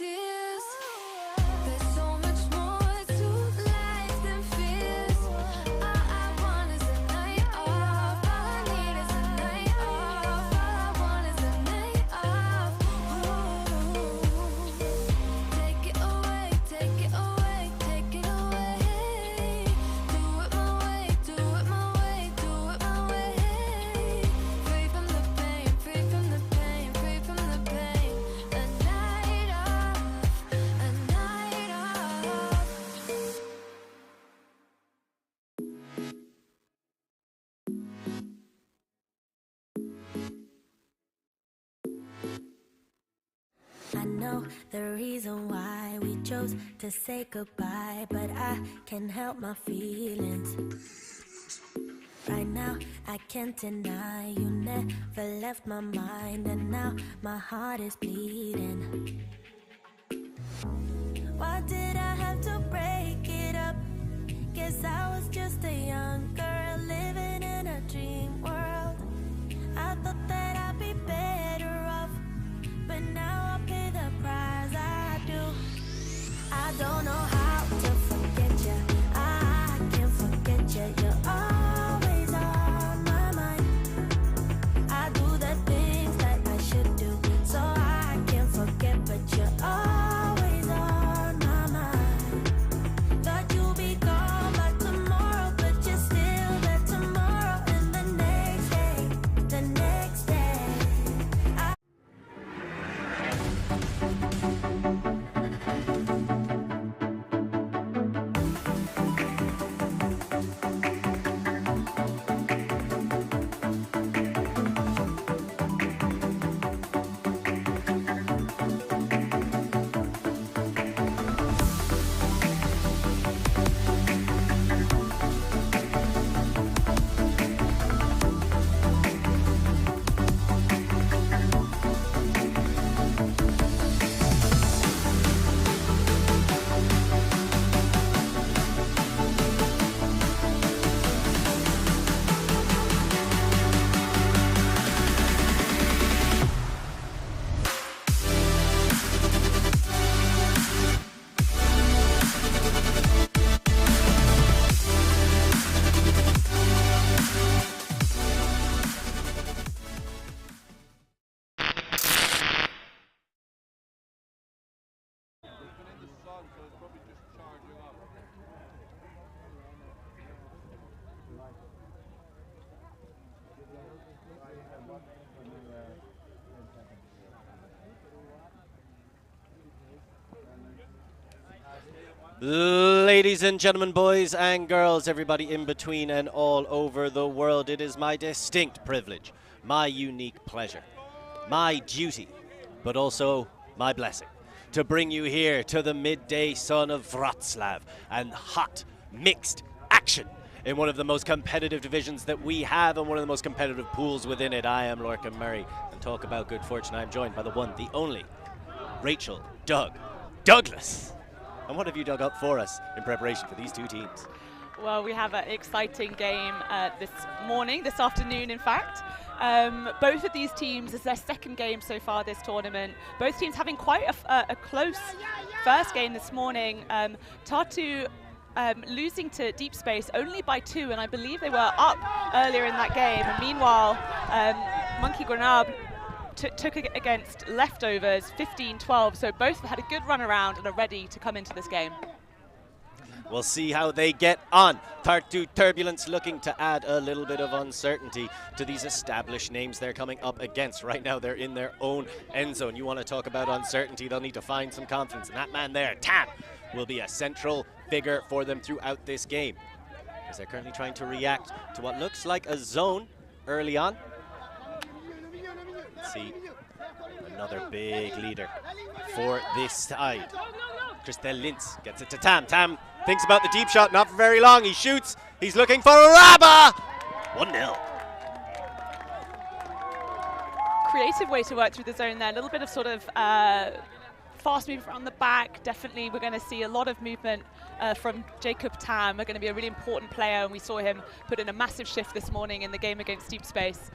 fears. There's so much more to life than fears. All I want is a night off. All I need is a night off. All I want is a night off. Ooh. Take it away, take it away, take it away. Do it my way, do it my way, do it my way. Free from the pain, free from the pain, free from the pain. A night off, a night off. I know the reason why we chose to say goodbye, but I can't help my feelings. Right now, I can't deny you never left my mind, and now my heart is bleeding. Why did I have to break it up? Guess I was just a young girl living in a dream world. I thought that I'd be better off, but now I pay the price. I do. I don't know how to forget you. I can't forget you. You're always on my mind. I do the things that I should do, so I can't forget, but you're always on my mind. Thought you'd be gone by tomorrow, but you're still there tomorrow, and the next day, the next day. Ladies and gentlemen, boys and girls, everybody in between and all over the world, it is my distinct privilege, my unique pleasure, my duty, but also my blessing, to bring you here to the midday sun of Wrocław and hot, mixed action in one of the most competitive divisions that we have and one of the most competitive pools within it. I am Lorcan Murray, and talk about good fortune, I am joined by the one, the only, Rachel Douglas. And what have you dug up for us in preparation for these two teams? Well, we have an exciting game this afternoon, in fact. Both of these teams, it's their second game so far this tournament. Both teams having quite a close first game this morning. Tartu losing to Deep Space only by 2, and I believe they were up earlier in that game. And meanwhile, Monkey Grenoble took it against Leftovers 15-12, so both had a good run around and are ready to come into this game. We'll see how they get on. Tartu Turbulence looking to add a little bit of uncertainty to these established names they're coming up against. Right now they're in their own end zone. You want to talk about uncertainty, they'll need to find some confidence. And that man there, Tam, will be a central figure for them throughout this game, as they're currently trying to react to what looks like a zone early on. Let's see, another big leader for this side. Christel Lintz gets it to Tam. Tam thinks about the deep shot, not for very long. He shoots, he's looking for Rabba! 1-0. Creative way to work through the zone there. A little bit of sort of fast movement around the back. Definitely we're going to see a lot of movement from Jacob Tam. We're going to be a really important player, and we saw him put in a massive shift this morning in the game against Deep Space.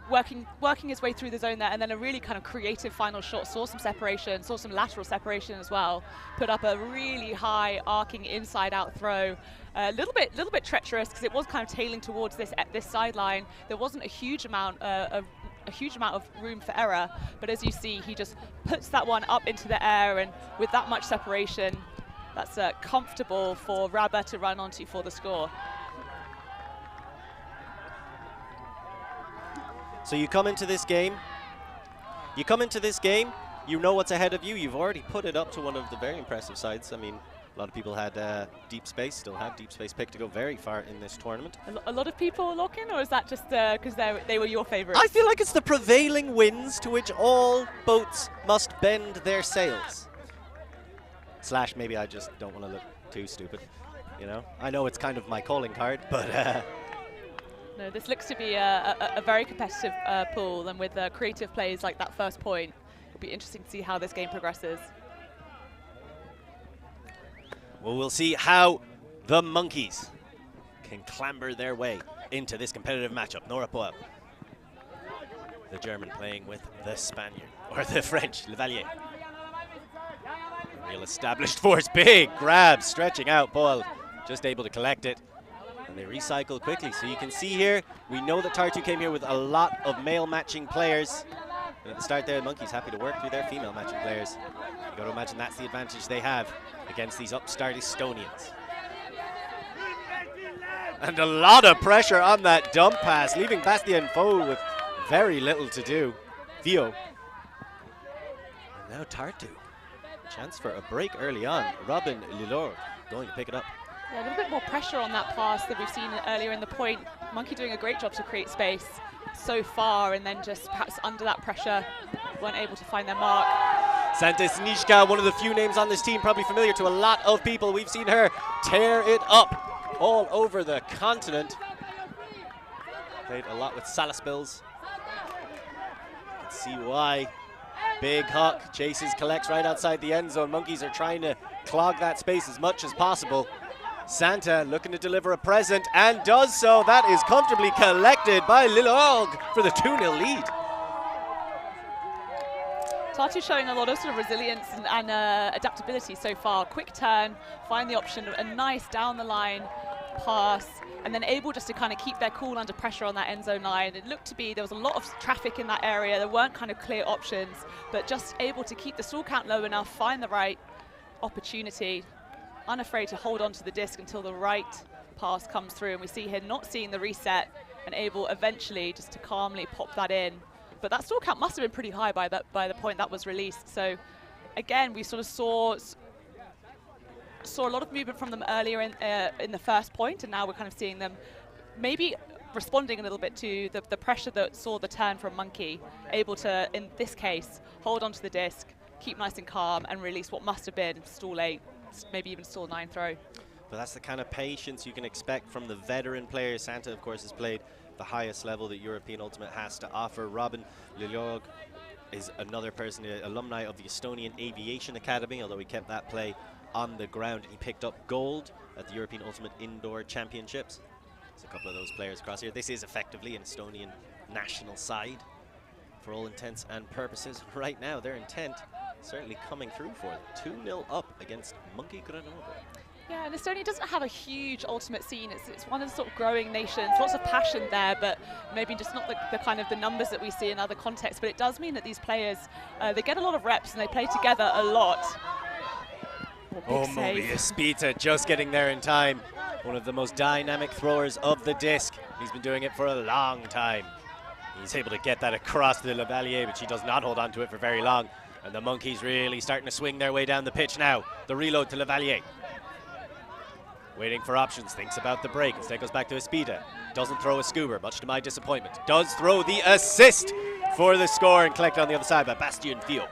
working his way through the zone there, and then a really kind of creative final shot. Saw some separation, saw some lateral separation as well. Put up a really high arcing inside-out throw. A little bit treacherous because it was kind of tailing towards this sideline. There wasn't a huge amount of room for error, but as you see, he just puts that one up into the air, and with that much separation, that's comfortable for Rabba to run onto for the score. So you come into this game, you know what's ahead of you. You've already put it up to one of the very impressive sides. I mean, a lot of people had Deep Space, still have Deep Space picked to go very far in this tournament. A lot of people looking, or is that just because they were your favourites? I feel like it's the prevailing winds to which all boats must bend their sails. / maybe I just don't want to look too stupid, you know? I know it's kind of my calling card, but... No, this looks to be a very competitive pool, and with creative plays like that first point, it'll be interesting to see how this game progresses. Well, we'll see how the Monkeys can clamber their way into this competitive matchup. Nora Poel, the German, playing with the Spaniard, or the French, Levalier. Real established force, big grab, stretching out. Poel just able to collect it. And they recycle quickly. So you can see here, we know that Tartu came here with a lot of male matching players. And at the start there, the Monkeys happy to work through their female matching players. You got to imagine that's the advantage they have against these upstart Estonians. And a lot of pressure on that dump pass, leaving Bastien Faux with very little to do. Theo. And now Tartu. Chance for a break early on. Robin Lilor going to pick it up. Yeah, a little bit more pressure on that pass that we've seen earlier in the point. Monkey doing a great job to create space so far, and then just perhaps under that pressure weren't able to find their mark. Santa Snishka, one of the few names on this team, probably familiar to a lot of people. We've seen her tear it up all over the continent. Played a lot with Salaspils. You can see why. Big Huck chases, collects right outside the end zone. Monkeys are trying to clog that space as much as possible. Santa looking to deliver a present, and does so. That is comfortably collected by Lilorg for the 2-0 lead. Tartu showing a lot of sort of resilience and adaptability so far. Quick turn, find the option, a nice down the line pass, and then able just to kind of keep their cool under pressure on that end zone line. It looked to be there was a lot of traffic in that area. There weren't kind of clear options, but just able to keep the stall count low enough, find the right opportunity, unafraid to hold on to the disc until the right pass comes through. And we see here not seeing the reset and able eventually just to calmly pop that in. But that stall count must have been pretty high by the point that was released. So again, we sort of saw a lot of movement from them earlier in the first point, and now we're kind of seeing them maybe responding a little bit to the pressure that saw the turn from Monkey, able to, in this case, hold onto the disc, keep nice and calm, and release what must have been stall 8, maybe even stall 9 throw. But that's the kind of patience you can expect from the veteran players. Santa, of course, has played the highest level that European Ultimate has to offer. Robin Lilorg is another person, an alumni of the Estonian Aviation Academy, although he kept that play on the ground. He picked up gold at the European Ultimate Indoor Championships. There's a couple of those players across here. This is effectively an Estonian national side for all intents and purposes. Right now, their intent certainly coming through for them. 2-0 up against Monkey Grenoble. Yeah, and Estonia doesn't have a huge ultimate scene. It's one of the sort of growing nations. Lots of passion there, but maybe just not the kind of the numbers that we see in other contexts. But it does mean that these players, they get a lot of reps and they play together a lot. Oh, Mobius Pizza just getting there in time. One of the most dynamic throwers of the disc. He's been doing it for a long time. He's able to get that across to the Lavalier, but she does not hold on to it for very long. And the Monkeys really starting to swing their way down the pitch now. The reload to Lavalier. Waiting for options, thinks about the break. Instead goes back to Espida. Doesn't throw a scuba, much to my disappointment. Does throw the assist for the score and collect on the other side by Bastien Theo.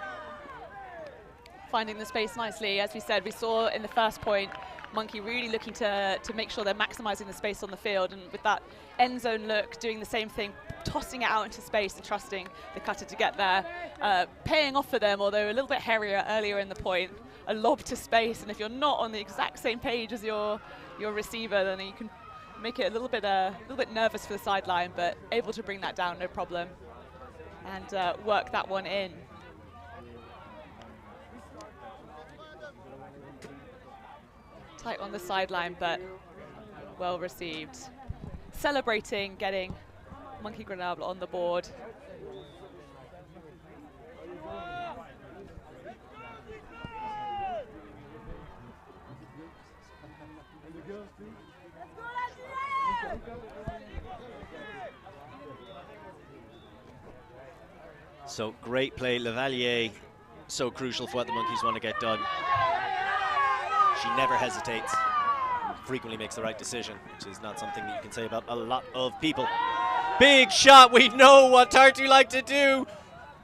Finding the space nicely. As we said, we saw in the first point, Monkey really looking to make sure they're maximizing the space on the field, and with that end zone look, doing the same thing, tossing it out into space and trusting the cutter to get there. Paying off for them, although a little bit hairier earlier in the point. A lob to space, and if you're not on the exact same page as your receiver, then you can make it a little bit nervous for the sideline, but able to bring that down, no problem, and work that one in. Tight on the sideline, but well received. Celebrating, getting Monkey Grenoble on the board. So great play, Lavalier, so crucial for what the Monkeys want to get done. She never hesitates, frequently makes the right decision, which is not something that you can say about a lot of people. Big shot, we know what Tartu like to do.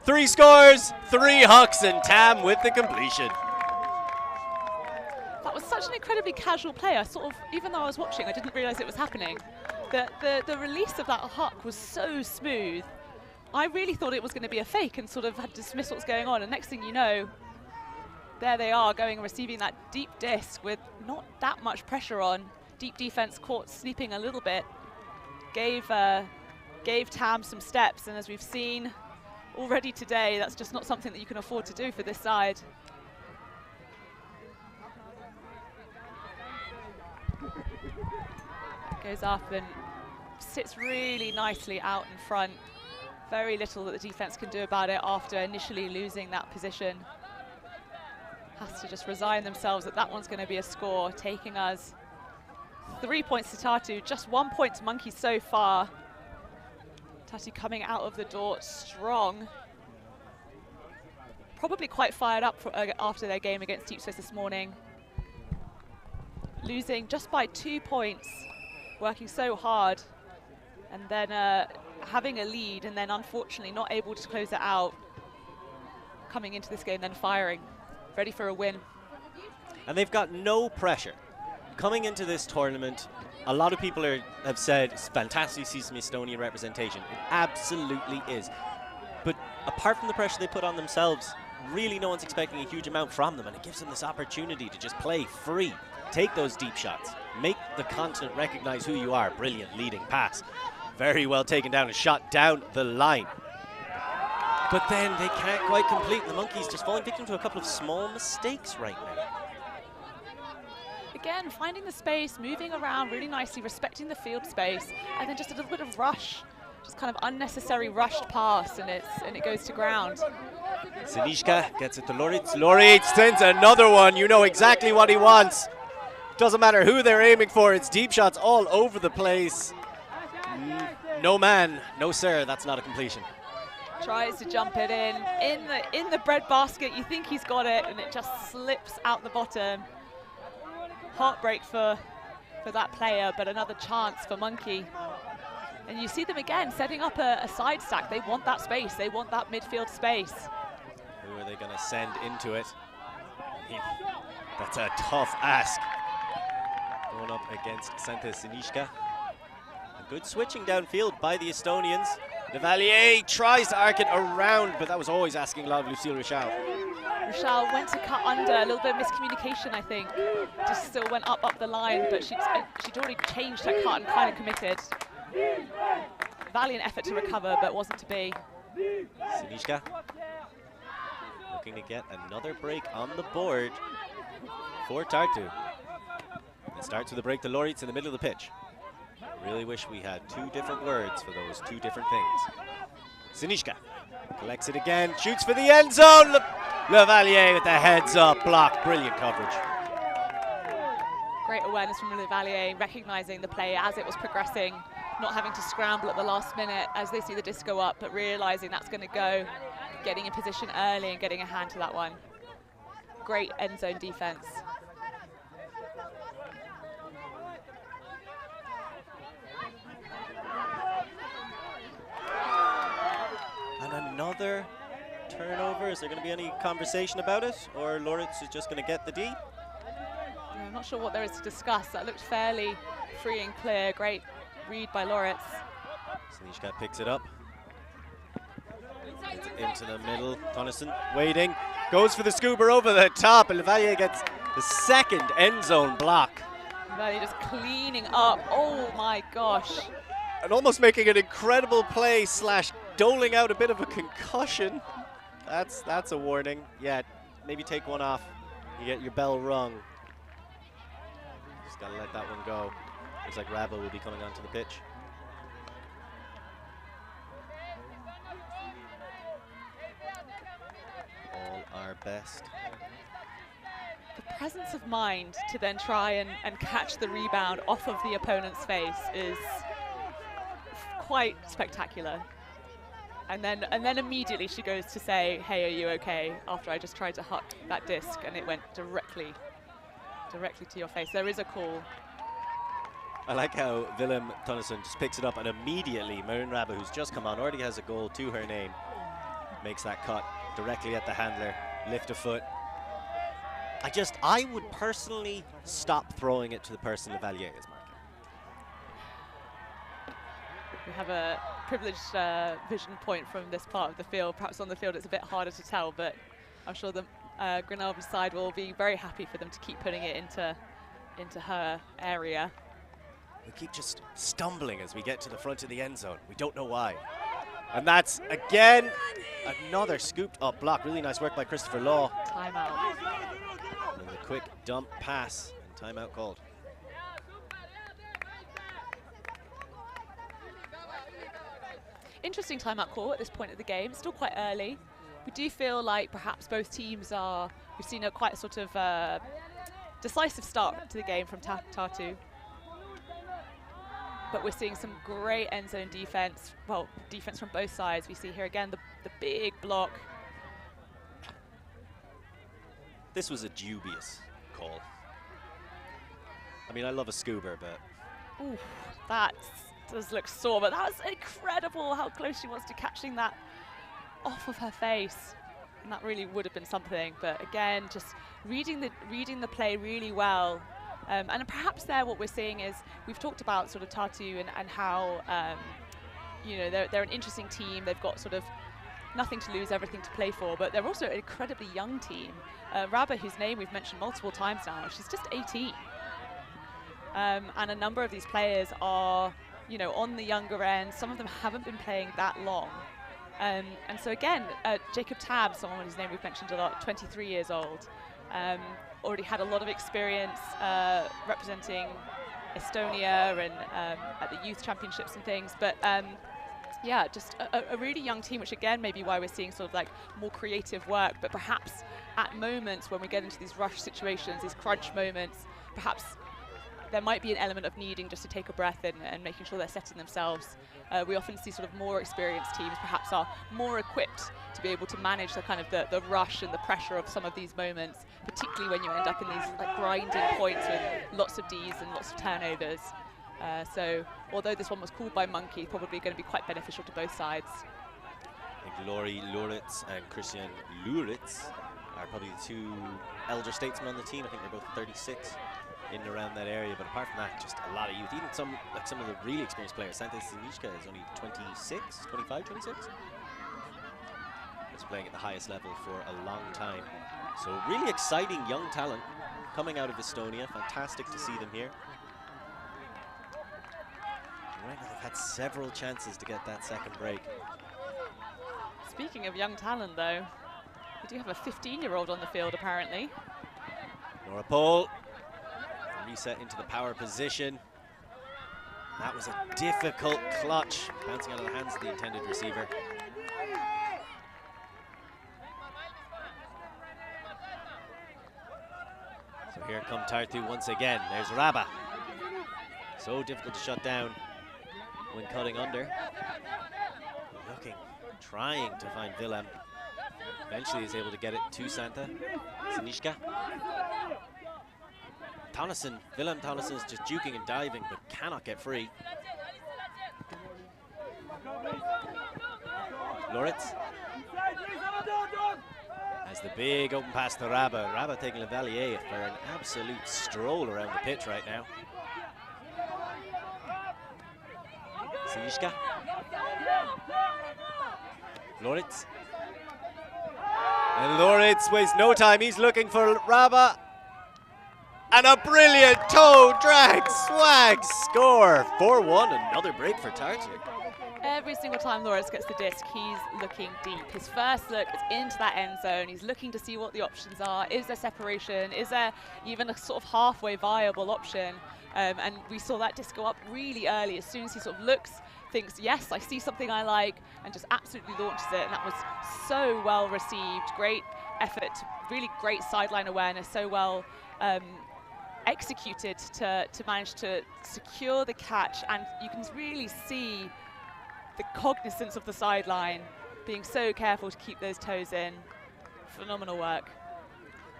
3 scores, 3 hucks, and Tam with the completion. That was such an incredibly casual play. I sort of, even though I was watching, I didn't realize it was happening. The release of that huck was so smooth. I really thought it was going to be a fake and sort of had dismissed what was going on. And next thing you know, there they are going and receiving that deep disc with not that much pressure on. Deep defense caught sleeping a little bit. Gave Tam some steps. And as we've seen already today, that's just not something that you can afford to do for this side. Goes up and sits really nicely out in front. Very little that the defense can do about it after initially losing that position. Has to just resign themselves that that one's going to be a score, taking us 3 points to Tartu, just 1 point to Monkeys so far. Tartu coming out of the door strong. Probably quite fired up for, after their game against Deep Swiss this morning. Losing just by 2 points, working so hard, and then having a lead, and then unfortunately not able to close it out. Coming into this game, then firing, ready for a win. And they've got no pressure. Coming into this tournament, a lot of people have said it's fantastic to see some Estonian representation. It absolutely is. But apart from the pressure they put on themselves, really no one's expecting a huge amount from them, and it gives them this opportunity to just play free, take those deep shots, make the continent recognize who you are. Brilliant leading pass. Very well taken down and shot down the line. But then they can't quite complete. The Monkeys just falling victim to a couple of small mistakes right now. Again, finding the space, moving around really nicely, respecting the field space, and then just a little bit of rush. Just kind of unnecessary rushed pass, and it goes to ground. Sinishka gets it to Loritz. Loritz sends another one. You know exactly what he wants. Doesn't matter who they're aiming for. It's deep shots all over the place. No man, no sir, that's not a completion. Tries to jump it in the bread basket. You think he's got it, and it just slips out the bottom. Heartbreak for that player, but another chance for Monkey. And you see them again setting up a side stack. They want that space. They want that midfield space. Who are they going to send into it? That's a tough ask. Going up against Santa Sinishka. Good switching downfield by the Estonians. Lavalier tries to arc it around, but that was always asking a lot of Lucille Richal. Richal went to cut under, a little bit of miscommunication, I think. Just still went up the line, but she'd already changed her cut and kind of committed. Valiant effort to recover, but wasn't to be. Sinishka looking to get another break on the board for Tartu. It starts with a break to Loritz in the middle of the pitch. Really wish we had 2 different words for those 2 different things. Sinishka collects it again, shoots for the end zone. Lavalier with the heads up block. Brilliant coverage. Great awareness from Lavalier, recognizing the play as it was progressing, not having to scramble at the last minute as they see the disc go up, but realizing that's going to go, getting in position early and getting a hand to that one. Great end zone defense. And another turnover. Is there going to be any conversation about it, or Loritz is just going to get the D? I'm not sure what there is to discuss. That looked fairly free and clear. Great read by Loritz. Sinishka picks it up. Gets it into the middle. Coniston waiting. Goes for the scooper over the top, and Lavalier gets the second end zone block. Valley just cleaning up. Oh my gosh. And almost making an incredible play slash doling out a bit of a concussion. That's a warning. Yeah, maybe take one off. You get your bell rung. Just gotta let that one go. Looks like Rabba will be coming onto the pitch. All our best. The presence of mind to then try and catch the rebound off of the opponent's face is quite spectacular. And then immediately she goes to say, "Hey, are you okay?" After I just tried to huck that disc and it went directly to your face. There is a call. I like how Willem Tonnesson just picks it up and immediately Marin Rabba, who's just come on, already has a goal to her name, makes that cut directly at the handler, lift a foot. I would personally stop throwing it to the person Lavalier is marking. We have a privileged vision point from this part of the field. Perhaps on the field it's a bit harder to tell, but I'm sure the Grenoble side will be very happy for them to keep putting it into her area. We keep just stumbling as we get to the front of the end zone. We don't know why. And that's, again, another scooped up block. Really nice work by Christopher Law. Timeout. And the quick dump pass and timeout called. Interesting timeout call at this point of the game. Still quite early. We do feel like perhaps both teams we've seen quite a sort of decisive start to the game from Tartu. But we're seeing some great end zone defense. Well, defense from both sides. We see here again the big block. This was a dubious call. I mean, I love a scuba, but... Ooh, that does look sore, but that was incredible how close she was to catching that off of her face. And that really would have been something. But again, just reading the play really well. And perhaps there what we're seeing is, we've talked about sort of Tartu and how, you know, they're an interesting team. They've got sort of nothing to lose, everything to play for, but they're also an incredibly young team. Rabba, whose name we've mentioned multiple times now, she's just 18. And a number of these players are, you know, on the younger end. Some of them haven't been playing that long. And so again, Jacob Tabb, someone whose name we've mentioned a lot, 23 years old. Already had a lot of experience representing Estonia and at the youth championships and things, but yeah, just a really young team, which again may be why we're seeing sort of like more creative work, but perhaps at moments when we get into these rush situations, these crunch moments, perhaps there might be an element of needing just to take a breath and making sure they're setting themselves. We often see sort of more experienced teams perhaps are more equipped to be able to manage the kind of the rush and the pressure of some of these moments, particularly when you end up in these like grinding points with lots of Ds and lots of turnovers. So although this one was called by Monkey, probably going to be quite beneficial to both sides. I think Laurie Luritz and Christian Luritz are probably the two elder statesmen on the team. I think they're both 36 in and around that area, but apart from that, just a lot of youth. Even some of the really experienced players. Santa Sinishka is only 26, 25, 26. He's playing at the highest level for a long time. So really exciting young talent coming out of Estonia. Fantastic to see them here. And right now they've had several chances to get that second break. Speaking of young talent though, we do have a 15-year-old on the field apparently. Nora Paul. Reset into the power position. That was a difficult clutch, bouncing out of the hands of the intended receiver. So here come Tartu once again. There's Rabba. So difficult to shut down when cutting under. Looking, trying to find Willem. Eventually is able to get it to Santa. Sinishka. Willem Tonnesson is just juking and diving, but cannot get free. Loritz. As the big open pass to Rabba. Rabba taking Lavalier for an absolute stroll around the pitch right now. Sinishka. Loritz. And Loritz wastes no time. He's looking for Rabba. And a brilliant toe drag swag score. 4-1, another break for Tartu. Every single time Loris gets the disc, he's looking deep. His first look is into that end zone. He's looking to see what the options are. Is there separation? Is there even a sort of halfway viable option? And we saw that disc go up really early. As soon as he sort of looks, thinks, yes, I see something I like, and just absolutely launches it. And that was so well received. Great effort, really great sideline awareness, so well executed to manage to secure the catch. And you can really see the cognizance of the sideline, being so careful to keep those toes in. Phenomenal work.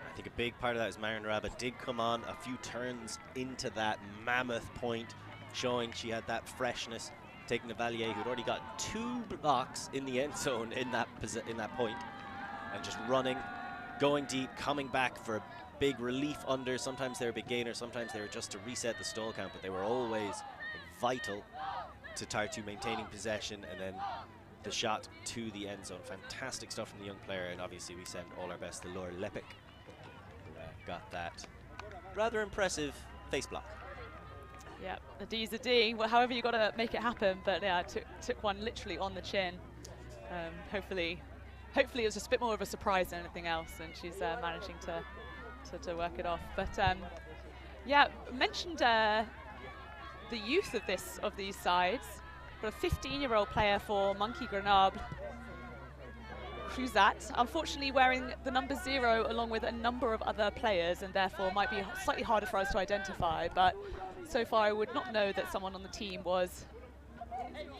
I think a big part of that is Marion Rabba did come on a few turns into that mammoth point, showing she had that freshness, taking the Valier, who'd already got 2 blocks in the end zone in that point, and just running, going deep, coming back for a big relief under. Sometimes they were a big gainer, sometimes they were just to reset the stall count, but they were always vital to Tartu maintaining possession, and then the shot to the end zone. Fantastic stuff from the young player, and obviously we send all our best to Laura Lepik, who got that rather impressive face block. Yeah, a D's a D. Well, however you got to make it happen, but yeah, took one literally on the chin. Hopefully it was just a bit more of a surprise than anything else, and she's managing to work it off. But yeah, mentioned the youth of these sides. Got a 15-year-old player for Monkey Grenoble. Who's that? Unfortunately wearing the number 0 along with a number of other players, and therefore might be slightly harder for us to identify. But so far I would not know that someone on the team was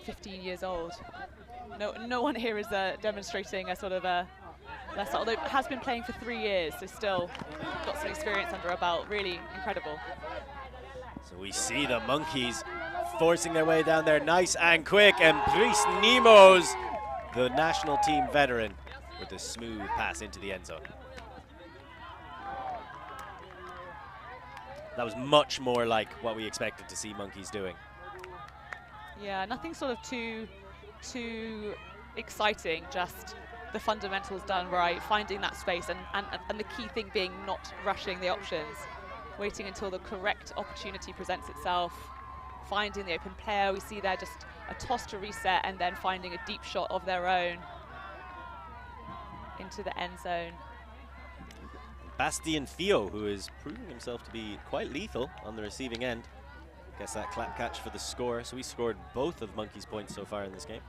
15 years old. No one here is demonstrating a sort of although it has been playing for 3 years, so still got some experience under her belt. Really incredible. So we see the Monkeys forcing their way down there nice and quick, and Brice Nimos, the national team veteran, with a smooth pass into the end zone. That was much more like what we expected to see Monkeys doing. Yeah, nothing sort of too exciting, just the fundamentals done right, finding that space, and the key thing being not rushing the options, waiting until the correct opportunity presents itself, finding the open player. We see there just a toss to reset, and then finding a deep shot of their own into the end zone. Bastien Fio, who is proving himself to be quite lethal on the receiving end, gets that clap catch for the score. So we scored both of Monkey's points so far in this game.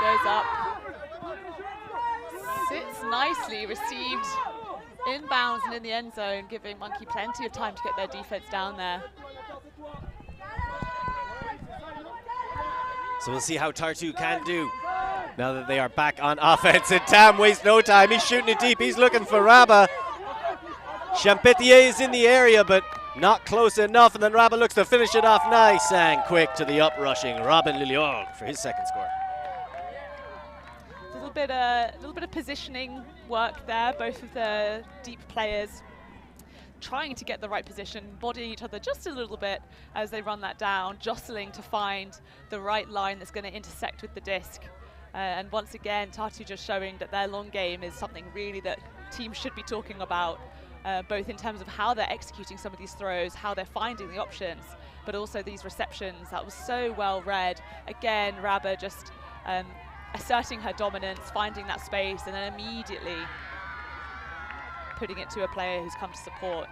Goes up, sits nicely, received inbounds and in the end zone, giving Monkey plenty of time to get their defense down there. So we'll see how Tartu can do now that they are back on offense. And Tam wastes no time. He's shooting it deep. He's looking for Rabba. Champetier is in the area, but not close enough. And then Rabba looks to finish it off nice and quick to the uprushing Robin Liliol for his second score. A little bit of positioning work there. Both of the deep players trying to get the right position, bodying each other just a little bit as they run that down, jostling to find the right line that's going to intersect with the disc. And once again, Tartu just showing that their long game is something really that teams should be talking about, both in terms of how they're executing some of these throws, how they're finding the options, but also these receptions. That was so well read. Again, Rabba just asserting her dominance, finding that space, and then immediately putting it to a player who's come to support.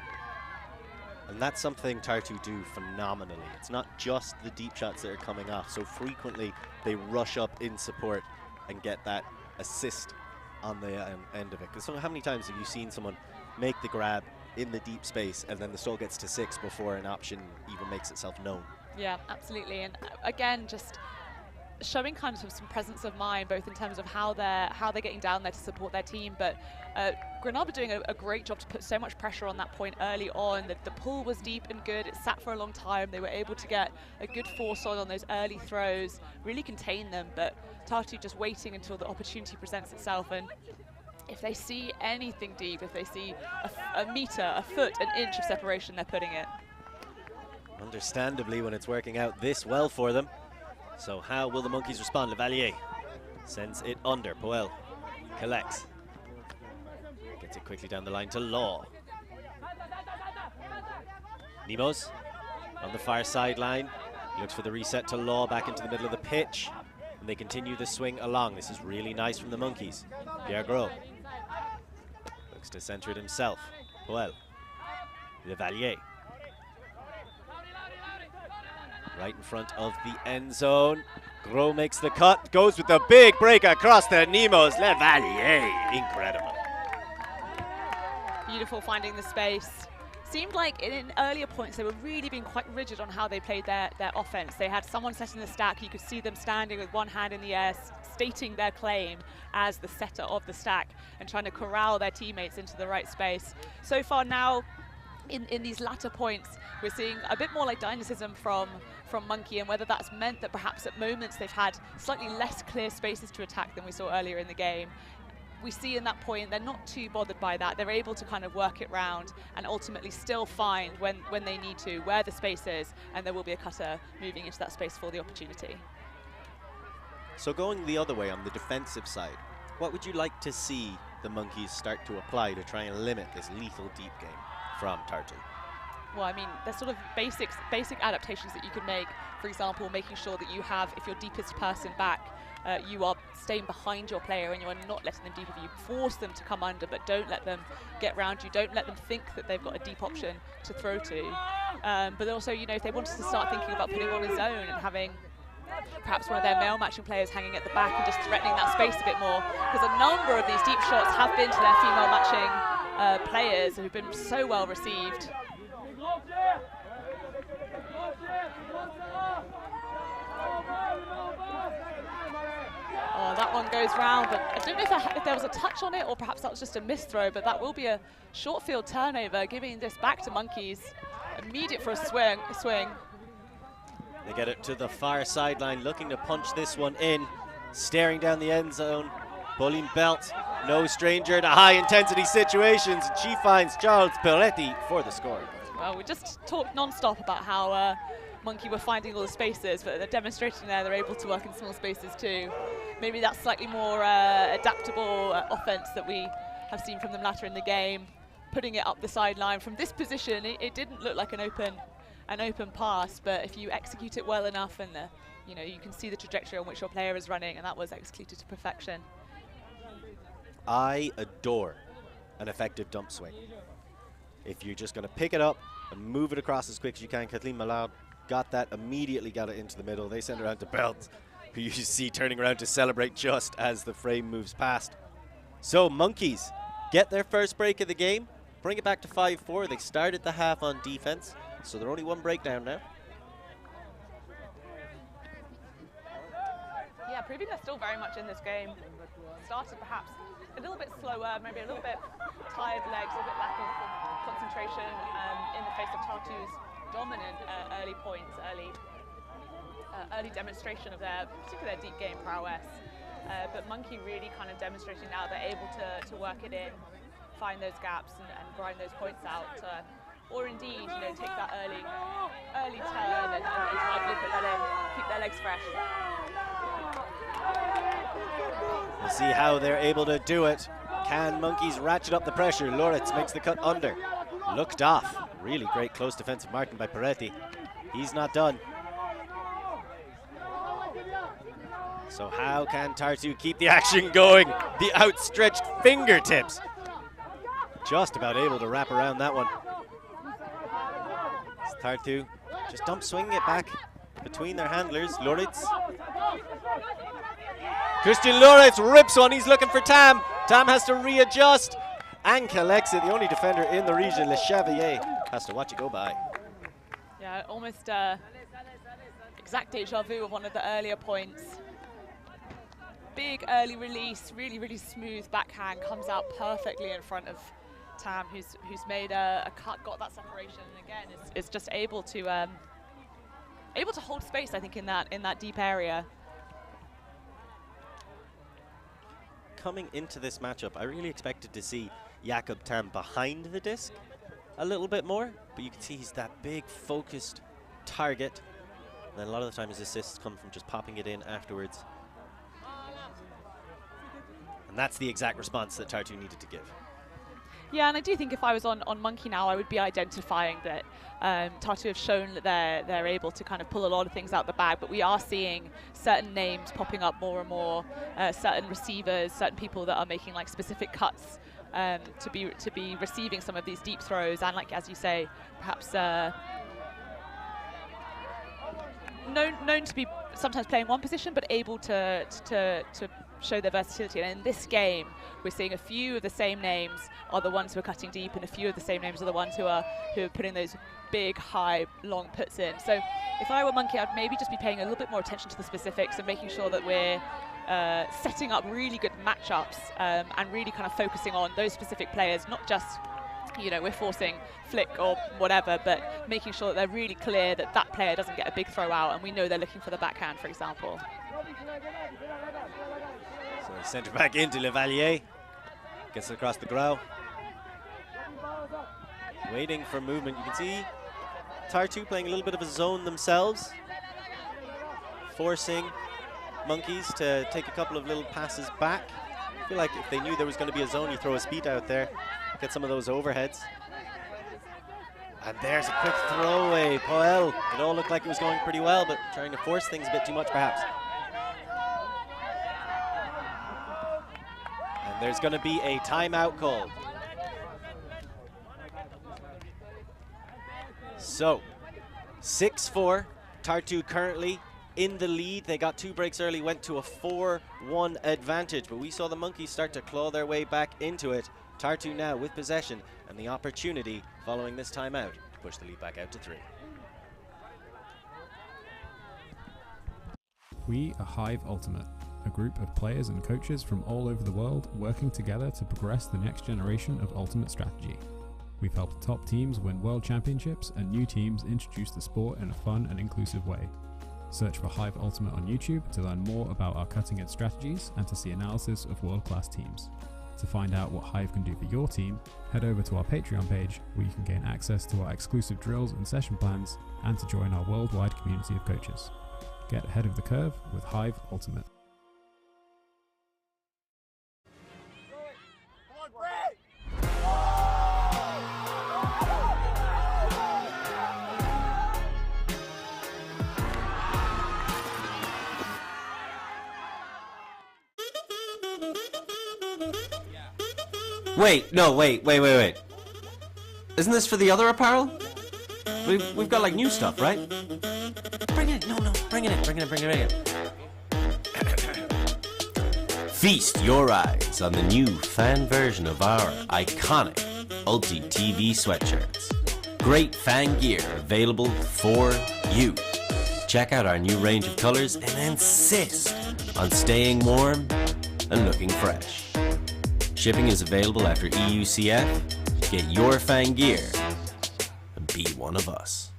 And that's something Tartu do phenomenally. It's not just the deep shots that are coming off. So frequently they rush up in support and get that assist on the end of it. Because so how many times have you seen someone make the grab in the deep space and then the stall gets to 6 before an option even makes itself known? Yeah, absolutely. And again, just showing kind of some presence of mind, both in terms of how they're getting down there to support their team, but Grenoble doing a great job to put so much pressure on that point early on. The pull was deep and good. It sat for a long time. They were able to get a good force on those early throws, really contain them, but Tartu just waiting until the opportunity presents itself. And if they see anything deep, if they see a meter, a foot, an inch of separation, they're putting it. Understandably, when it's working out this well for them. So how will the Monkeys respond? Lavalier sends it under. Poel collects. Gets it quickly down the line to Law. Nemos on the far sideline. Looks for the reset to Law back into the middle of the pitch. And they continue the swing along. This is really nice from the Monkeys. Pierre Gros looks to center it himself. Poel. Lavalier. Right in front of the end zone. Gros makes the cut, goes with the big break across the Nemos. Lavalier, incredible. Beautiful finding the space. Seemed like in earlier points they were really being quite rigid on how they played their offense. They had someone setting the stack. You could see them standing with one hand in the air, stating their claim as the setter of the stack and trying to corral their teammates into the right space. So far now, in these latter points, we're seeing a bit more like dynamism from Monkey, and whether that's meant that perhaps at moments they've had slightly less clear spaces to attack than we saw earlier in the game. We see in that point they're not too bothered by that. They're able to kind of work it round and ultimately still find when they need to where the space is, and there will be a cutter moving into that space for the opportunity. So going the other way on the defensive side, what would you like to see the Monkeys start to apply to try and limit this lethal deep game from Tartu? Well, I mean, there's sort of basic adaptations that you can make. For example, making sure that you have, if your deepest person back, you are staying behind your player and you are not letting them deep of you. Force them to come under, but don't let them get round you. Don't let them think that they've got a deep option to throw to. But also, you know, if they wanted to start thinking about putting on a zone and having perhaps one of their male matching players hanging at the back and just threatening that space a bit more, because a number of these deep shots have been to their female matching players who've been so well received. Oh, that one goes round, but I don't know if there was a touch on it or perhaps that was just a missed throw, but that will be a short field turnover, giving this back to Monkeys. Immediate for a swing. They get it to the far sideline, looking to punch this one in, staring down the end zone. Pauline Belt, no stranger to high-intensity situations, and she finds Charles Peretti for the score. Well, we just talked non-stop about how Monkey were finding all the spaces, but they're demonstrating there they're able to work in small spaces too. Maybe that slightly more adaptable offense that we have seen from them later in the game, putting it up the sideline. From this position, it didn't look like an open pass, but if you execute it well enough and you know, you can see the trajectory on which your player is running, and that was executed to perfection. I adore an effective dump swing. If you're just going to pick it up and move it across as quick as you can, Kathleen Malard got that, immediately got it into the middle. They send it around to Belt, who you see turning around to celebrate just as the frame moves past. So Monkeys get their first break of the game, bring it back to 5-4. They started the half on defense, so they're only one breakdown now. Yeah, proving they're still very much in this game. Started perhaps a little bit slower, maybe a little bit tired legs, a bit lack of concentration in the face of Tartu's dominant early points, early demonstration of particularly their deep game prowess. But Monkey really kind of demonstrating now they're able to work it in, find those gaps and grind those points out, or indeed, you know, take that early turn and try to put that in, keep their legs fresh. We'll see how they're able to do it. Can Monkeys ratchet up the pressure? Loritz makes the cut under. Looked off. Really great close defensive marking by Peretti. He's not done. So how can Tartu keep the action going? The outstretched fingertips. Just about able to wrap around that one. Tartu just dump swinging it back between their handlers. Loritz. Christian Loritz rips one. He's looking for Tam. Tam has to readjust and collects it. The only defender in the region, Le Chevalier, has to watch it go by. Yeah, almost exact deja vu of one of the earlier points. big early release, really, really smooth backhand, comes out perfectly in front of Tam, who's made a cut, got that separation, and again is just able to hold space, I think, in that deep area. Coming into this matchup, I really expected to see Jakob Tam behind the disc a little bit more, but you can see he's that big focused target. And then a lot of the time his assists come from just popping it in afterwards. And that's the exact response that Tartu needed to give. Yeah, and I do think if I was on Monkey now, I would be identifying that Tartu have shown that they're able to kind of pull a lot of things out the bag, but we are seeing certain names popping up more and more, certain receivers, certain people that are making like specific cuts to be receiving some of these deep throws, and like as you say, perhaps known to be sometimes playing one position, but able to show their versatility. And in this game, we're seeing a few of the same names are the ones who are cutting deep, and a few of the same names are the ones who are putting those big, high, long puts in. So if I were Monkey, I'd maybe just be paying a little bit more attention to the specifics and making sure that we're setting up really good matchups and really kind of focusing on those specific players, not just, you know, we're forcing flick or whatever, but making sure that they're really clear that that player doesn't get a big throw out, and we know they're looking for the backhand, for example. So centre back into Levalier, gets it across the grow. Waiting for movement. You can see Tartu playing a little bit of a zone themselves, forcing Monkeys to take a couple of little passes back. I feel like if they knew there was going to be a zone, you throw a speed out there, get some of those overheads. And there's a quick throwaway. Poel, it all looked like it was going pretty well, but trying to force things a bit too much perhaps. And there's going to be a timeout called. So, 6-4, Tartu currently in the lead. They got 2 breaks early, went to a 4-1 advantage, but we saw the Monkeys start to claw their way back into it. Tartu now with possession and the opportunity following this timeout to push the lead back out to 3. We are Hive Ultimate, a group of players and coaches from all over the world working together to progress the next generation of Ultimate strategy. We've helped top teams win world championships and new teams introduce the sport in a fun and inclusive way. Search for Hive Ultimate on YouTube to learn more about our cutting-edge strategies and to see analysis of world-class teams. To find out what Hive can do for your team, head over to our Patreon page where you can gain access to our exclusive drills and session plans and to join our worldwide community of coaches. Get ahead of the curve with Hive Ultimate. Wait. Isn't this for the other apparel? We've got like new stuff, right? Bring it, bring it. Feast your eyes on the new fan version of our iconic ULTI.TV sweatshirts. Great fan gear available for you. Check out our new range of colors and insist on staying warm and looking fresh. Shipping is available after EUCF. Get your fan gear and be one of us.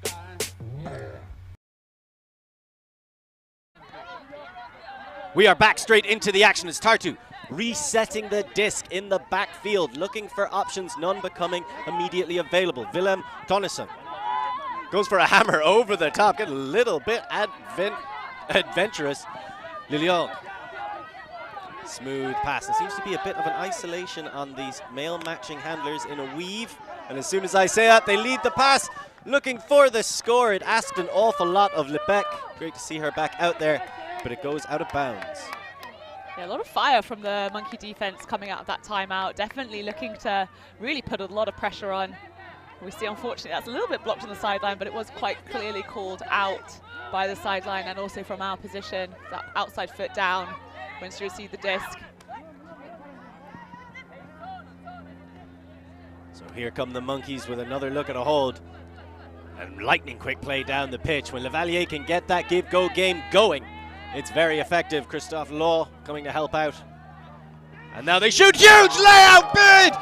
We are back straight into the action as Tartu resetting the disc in the backfield, looking for options, none becoming immediately available. Willem Tonneson goes for a hammer over the top, get a little bit adventurous. Lilian. Smooth pass. There seems to be a bit of an isolation on these male matching handlers in a weave. And as soon as I say that, they lead the pass, looking for the score. It asked an awful lot of Lebec. Great to see her back out there, but it goes out of bounds. Yeah, a lot of fire from the Monkey defense coming out of that timeout. Definitely looking to really put a lot of pressure on. We see, unfortunately, that's a little bit blocked on the sideline, but it was quite clearly called out by the sideline and also from our position. That outside foot down when she received the disc. So here come the Monkeys with another look at a hold. And lightning quick play down the pitch. When Levalier can get that give-go game going, It's very effective. Christophe Law coming to help out. And now they shoot. Huge layout bid!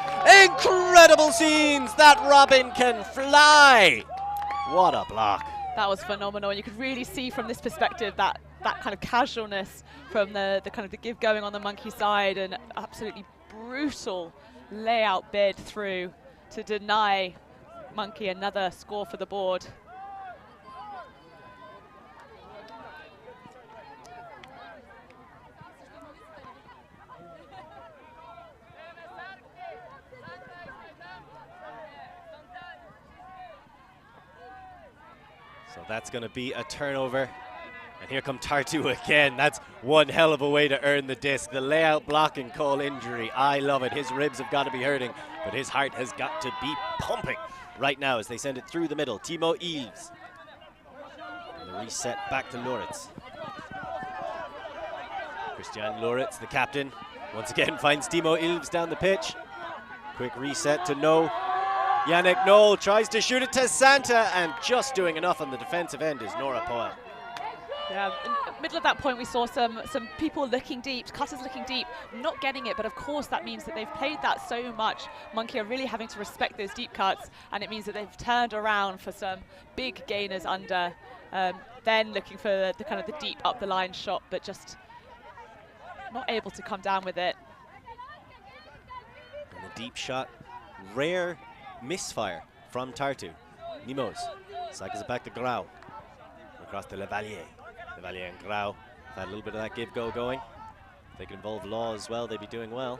Incredible scenes. That Robin can fly. What a block. That was phenomenal. You could really see from this perspective that kind of casualness from the kind of the give going on the Monkey side, and absolutely brutal layout bid through to deny Monkey another score for the board. So that's going to be a turnover. And here come Tartu again. That's one hell of a way to earn the disc. The layout block and call injury. I love it. His ribs have got to be hurting, but his heart has got to be pumping right now as they send it through the middle. Timo Eves. And the reset back to Loritz. Christian Loritz, the captain, once again finds Timo Eves down the pitch. Quick reset to No. Yannick Noel tries to shoot it to Santa, and just doing enough on the defensive end is Nora Poel. Yeah, in the middle of that point we saw some people looking deep, cutters looking deep, not getting it, but of course that means that they've played that so much. Monkey are really having to respect those deep cuts, and it means that they've turned around for some big gainers under, then looking for the kind of the deep up the line shot, but just not able to come down with it. And the deep shot, rare misfire from Tartu. Nimos cycles it back to Grau. Across to Levalier. Levalier and Grau have had a little bit of that give-go going. If they could involve Law as well, they'd be doing well.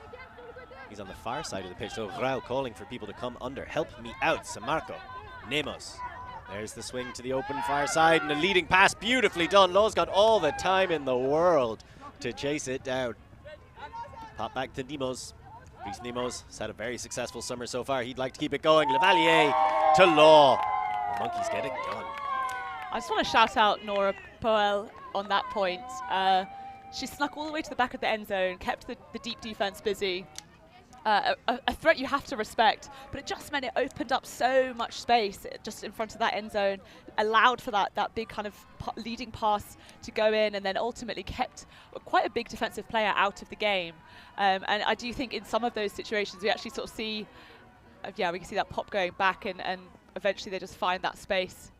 He's on the far side of the pitch, so Grau calling for people to come under. Help me out, Samarco. Nemos. There's the swing to the open far side, and the leading pass, beautifully done. Law's got all the time in the world to chase it down. Pop back to Nemos. Reece Nemos has had a very successful summer so far. He'd like to keep it going. Levalier to Law. The Monkeys get it done. I just want to shout out Nora Poel on that point. She snuck all the way to the back of the end zone, kept the deep defense busy. A threat you have to respect, but it just meant it opened up so much space just in front of that end zone, allowed for that big kind of leading pass to go in, and then ultimately kept quite a big defensive player out of the game. And I do think in some of those situations we actually sort of see, we can see that pop going back, and eventually they just find that space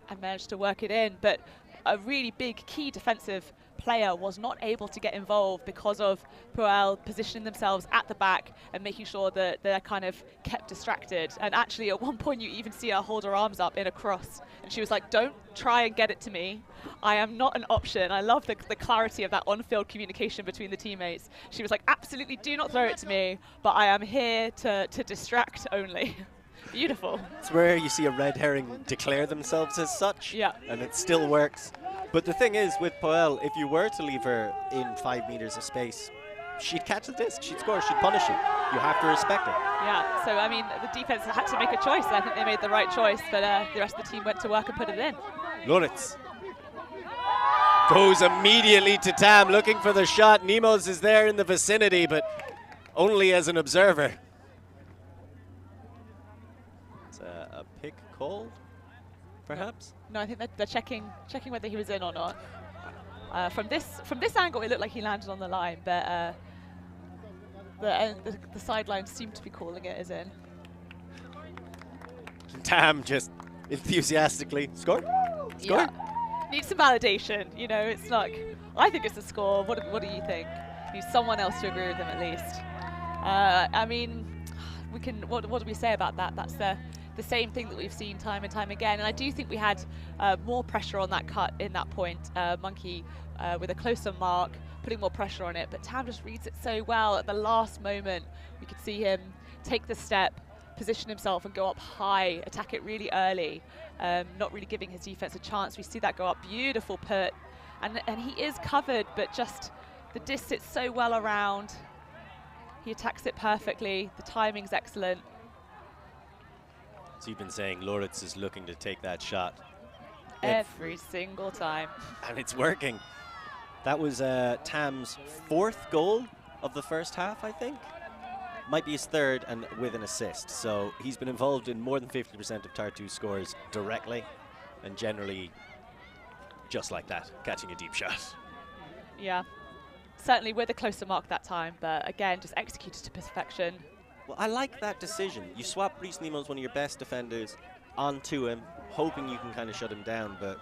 and manage to work it in. But a really big key defensive player was not able to get involved because of Poel positioning themselves at the back and making sure that they're kind of kept distracted. And actually at one point you even see her hold her arms up in a cross, and she was like, don't try and get it to me. I am not an option. I love the clarity of that on-field communication between the teammates. She was like, absolutely do not throw it to me, but I am here to distract only. Beautiful. It's rare you see a red herring declare themselves as such, and it still works. But the thing is, with Poel, if you were to leave her in 5 meters of space, she'd catch the disc, she'd score, she'd punish you. You have to respect her. Yeah, so I mean, the defense had to make a choice, and I think they made the right choice, but the rest of the team went to work and put it in. Loritz goes immediately to Tam, looking for the shot. Nemos is there in the vicinity, but only as an observer. It's a pick call, perhaps? No, I think they're checking whether he was in or not. From this angle, it looked like he landed on the line, but the sidelines seem to be calling it as in. Tam just enthusiastically scored. Yeah. Needs some validation. You know, it's like, I think it's a score. What do you think? Needs someone else to agree with him at least. I mean, we can. What do we say about that? That's the same thing that we've seen time and time again. And I do think we had more pressure on that cut in that point. Monkey with a closer mark, putting more pressure on it. But Tam just reads it so well. At the last moment, we could see him take the step, position himself and go up high, attack it really early, not really giving his defense a chance. We see that go up, beautiful put. And he is covered, but just the disc sits so well around. He attacks it perfectly. The timing's excellent. So you've been saying Loritz is looking to take that shot. Every single time. And it's working. That was Tam's 4th goal of the first half, I think. Might be his 3rd, and with an assist. So he's been involved in more than 50% of Tartu's scores directly, and generally just like that, catching a deep shot. Yeah, certainly with a closer mark that time, but again, just executed to perfection. Well, I like that decision. You swap Rhys Nemo's one of your best defenders onto him, hoping you can kind of shut him down, but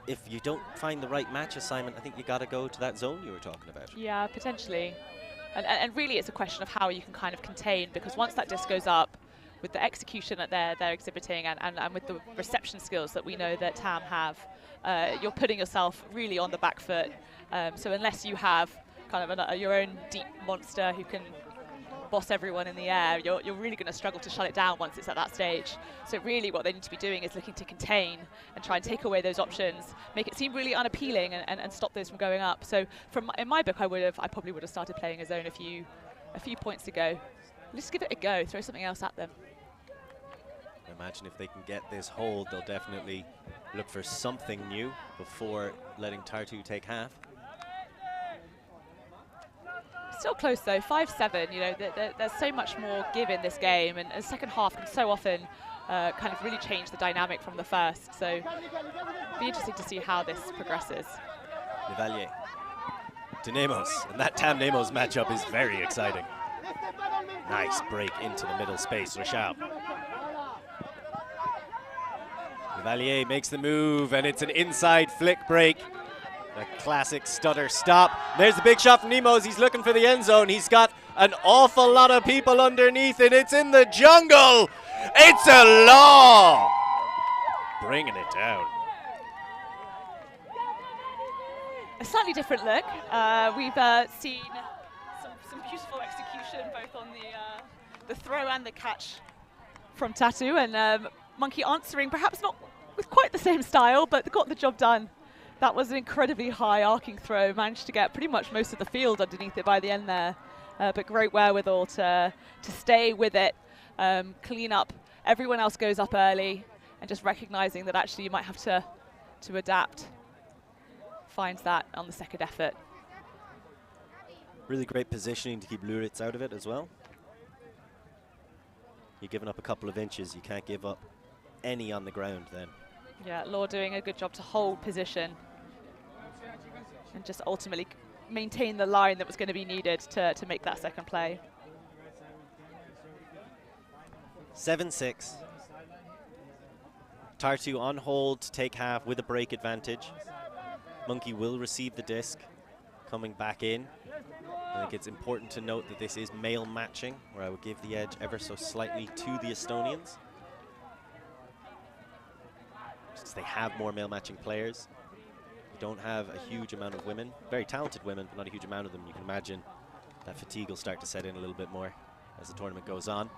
if you don't find the right match assignment, I think you got to go to that zone you were talking about. Yeah, potentially. And really it's a question of how you can kind of contain, because once that disc goes up, with the execution that they're exhibiting and with the reception skills that we know that TAM have, you're putting yourself really on the back foot. So unless you have kind of your own deep monster who can boss everyone in the air, you're really going to struggle to shut it down once it's at that stage. So really what they need to be doing is looking to contain and try and take away those options, make it seem really unappealing and stop those from going up. So in my book, I probably would have started playing a zone a few points ago. Just give it a go, throw something else at them. I imagine if they can get this hold, they'll definitely look for something new before letting Tartu take half. Still close though, 5-7. You know, there's so much more give in this game, and the second half can so often kind of really change the dynamic from the first. So be interesting to see how this progresses. Levalier to Nemos, and that TAM Nemos matchup is very exciting. Nice break into the middle space, Rashab. Levalier makes the move, and it's an inside flick break. A classic stutter stop. There's the big shot from Nemos. He's looking for the end zone. He's got an awful lot of people underneath it. It's in the jungle. It's a law. Bringing it down. A slightly different look. We've seen some beautiful execution both on the throw and the catch from Tartu, and Monkey answering, perhaps not with quite the same style, but got the job done. That was an incredibly high arcing throw, managed to get pretty much most of the field underneath it by the end there, but great wherewithal to stay with it, clean up. Everyone else goes up early, and just recognizing that actually you might have to adapt. Finds that on the second effort. Really great positioning to keep Luritz out of it as well. You're giving up a couple of inches, you can't give up any on the ground then. Yeah, Law doing a good job to hold position and just ultimately maintain the line that was going to be needed to make that second play. 7-6. Tartu on hold to take half with a break advantage. Monkey will receive the disc coming back in. I think it's important to note that this is male matching, where I would give the edge ever so slightly to the Estonians. Since they have more male matching players. They don't have a huge amount of women. Very talented women, but not a huge amount of them. You can imagine that fatigue will start to set in a little bit more as the tournament goes on.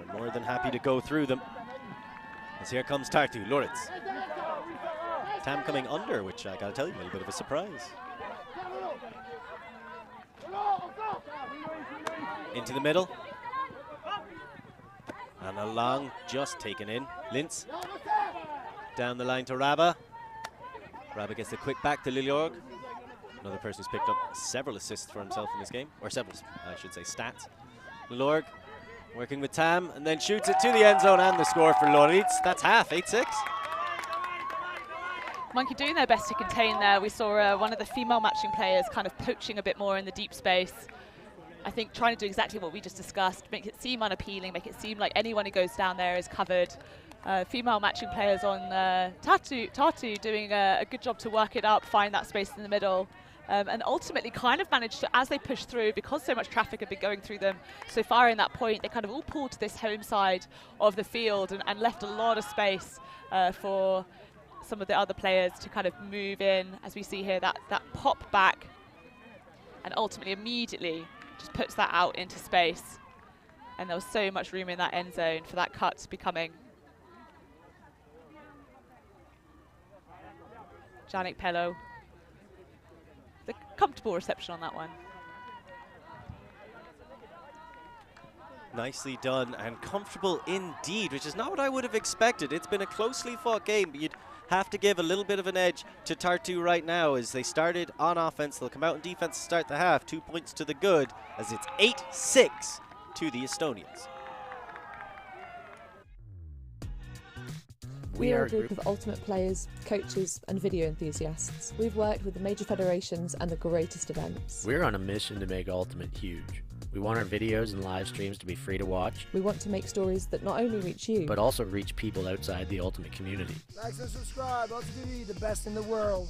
We're more than happy to go through them. As here comes Tartu, Loritz. TAM coming under, which I gotta tell you, a little bit of a surprise. Into the middle. And along, just taken in. Lintz. Down the line to Rabba. Rabba gets the quick back to Liliorg. Another person who's picked up several assists for himself in this game. Or several, I should say, stats. Liliorg working with TAM and then shoots it to the end zone and the score for Loritz. That's half, 8-6. Monkey doing their best to contain there. We saw one of the female matching players kind of poaching a bit more in the deep space. I think trying to do exactly what we just discussed, make it seem unappealing, make it seem like anyone who goes down there is covered. Female matching players on Tartu doing a good job to work it up, find that space in the middle, and ultimately kind of managed to, as they push through, because so much traffic had been going through them so far in that point, they kind of all pulled to this home side of the field and left a lot of space for some of the other players to kind of move in, as we see here, that pop back, and ultimately immediately just puts that out into space. And there was so much room in that end zone for that cut to be coming. Janik Pello. The comfortable reception on that one. Nicely done and comfortable indeed, which is not what I would have expected. It's been a closely fought game, but you'd have to give a little bit of an edge to Tartu right now as they started on offense. They'll come out in defense to start the half. 2 points to the good as it's 8-6 to the Estonians. We are a group of ultimate players, coaches and video enthusiasts. We've worked with the major federations and the greatest events. We're on a mission to make Ultimate huge. We want our videos and live streams to be free to watch. We want to make stories that not only reach you, but also reach people outside the Ultimate community. Like and subscribe, ULTI.TV, the best in the world.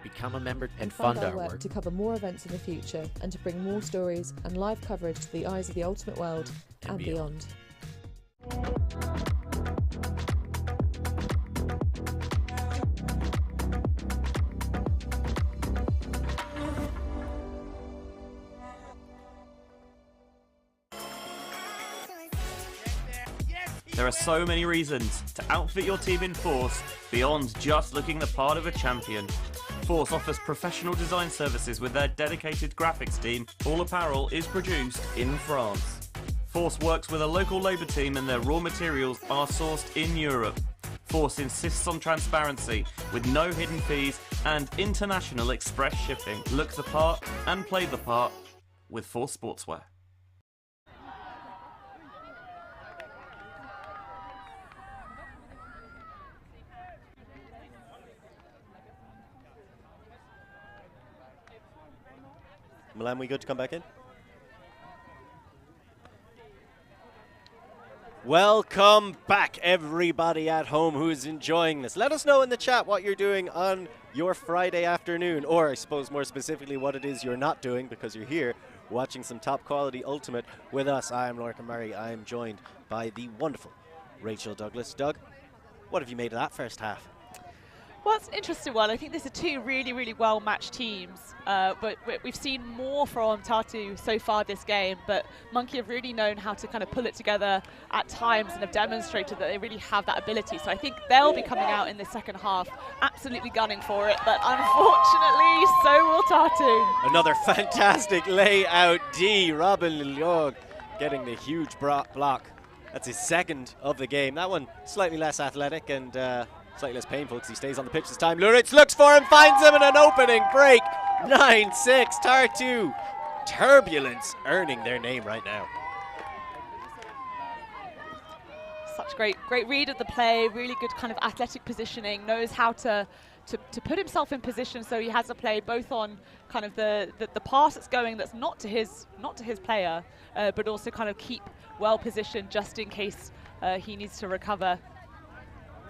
Become a member and fund fund our work to cover more events in the future and to bring more stories and live coverage to the eyes of the Ultimate world and beyond. There are so many reasons to outfit your team in Force beyond just looking the part of a champion. Force offers professional design services with their dedicated graphics team. All apparel is produced in France. Force works with a local labour team and their raw materials are sourced in Europe. Force insists on transparency with no hidden fees and international express shipping. Look the part and play the part with Force Sportswear. Milan, we good to come back in? Welcome back, everybody at home who is enjoying this. Let us know in the chat what you're doing on your Friday afternoon, or I suppose more specifically what it is you're not doing, because you're here watching some top quality Ultimate with us. I am Lorcan Murray. I am joined by the wonderful Rachel Douglas. Doug, what have you made of that first half? Well, it's an interesting one. I think these are two really, really well-matched teams. But we've seen more from Tartu so far this game, but Monkey have really known how to kind of pull it together at times and have demonstrated that they really have that ability. So I think they'll be coming out in the second half absolutely gunning for it, but unfortunately, so will Tartu. Another fantastic layout D. Robin Liliog getting the huge block. That's his second of the game. That one slightly less athletic and slightly less painful because he stays on the pitch this time. Luritz looks for him, finds him in an opening break. 9-6, Tartu. Turbulence earning their name right now. Such great read of the play, really good kind of athletic positioning, knows how to put himself in position so he has a play both on kind of the pass that's going that's not to his player, but also kind of keep well positioned just in case he needs to recover.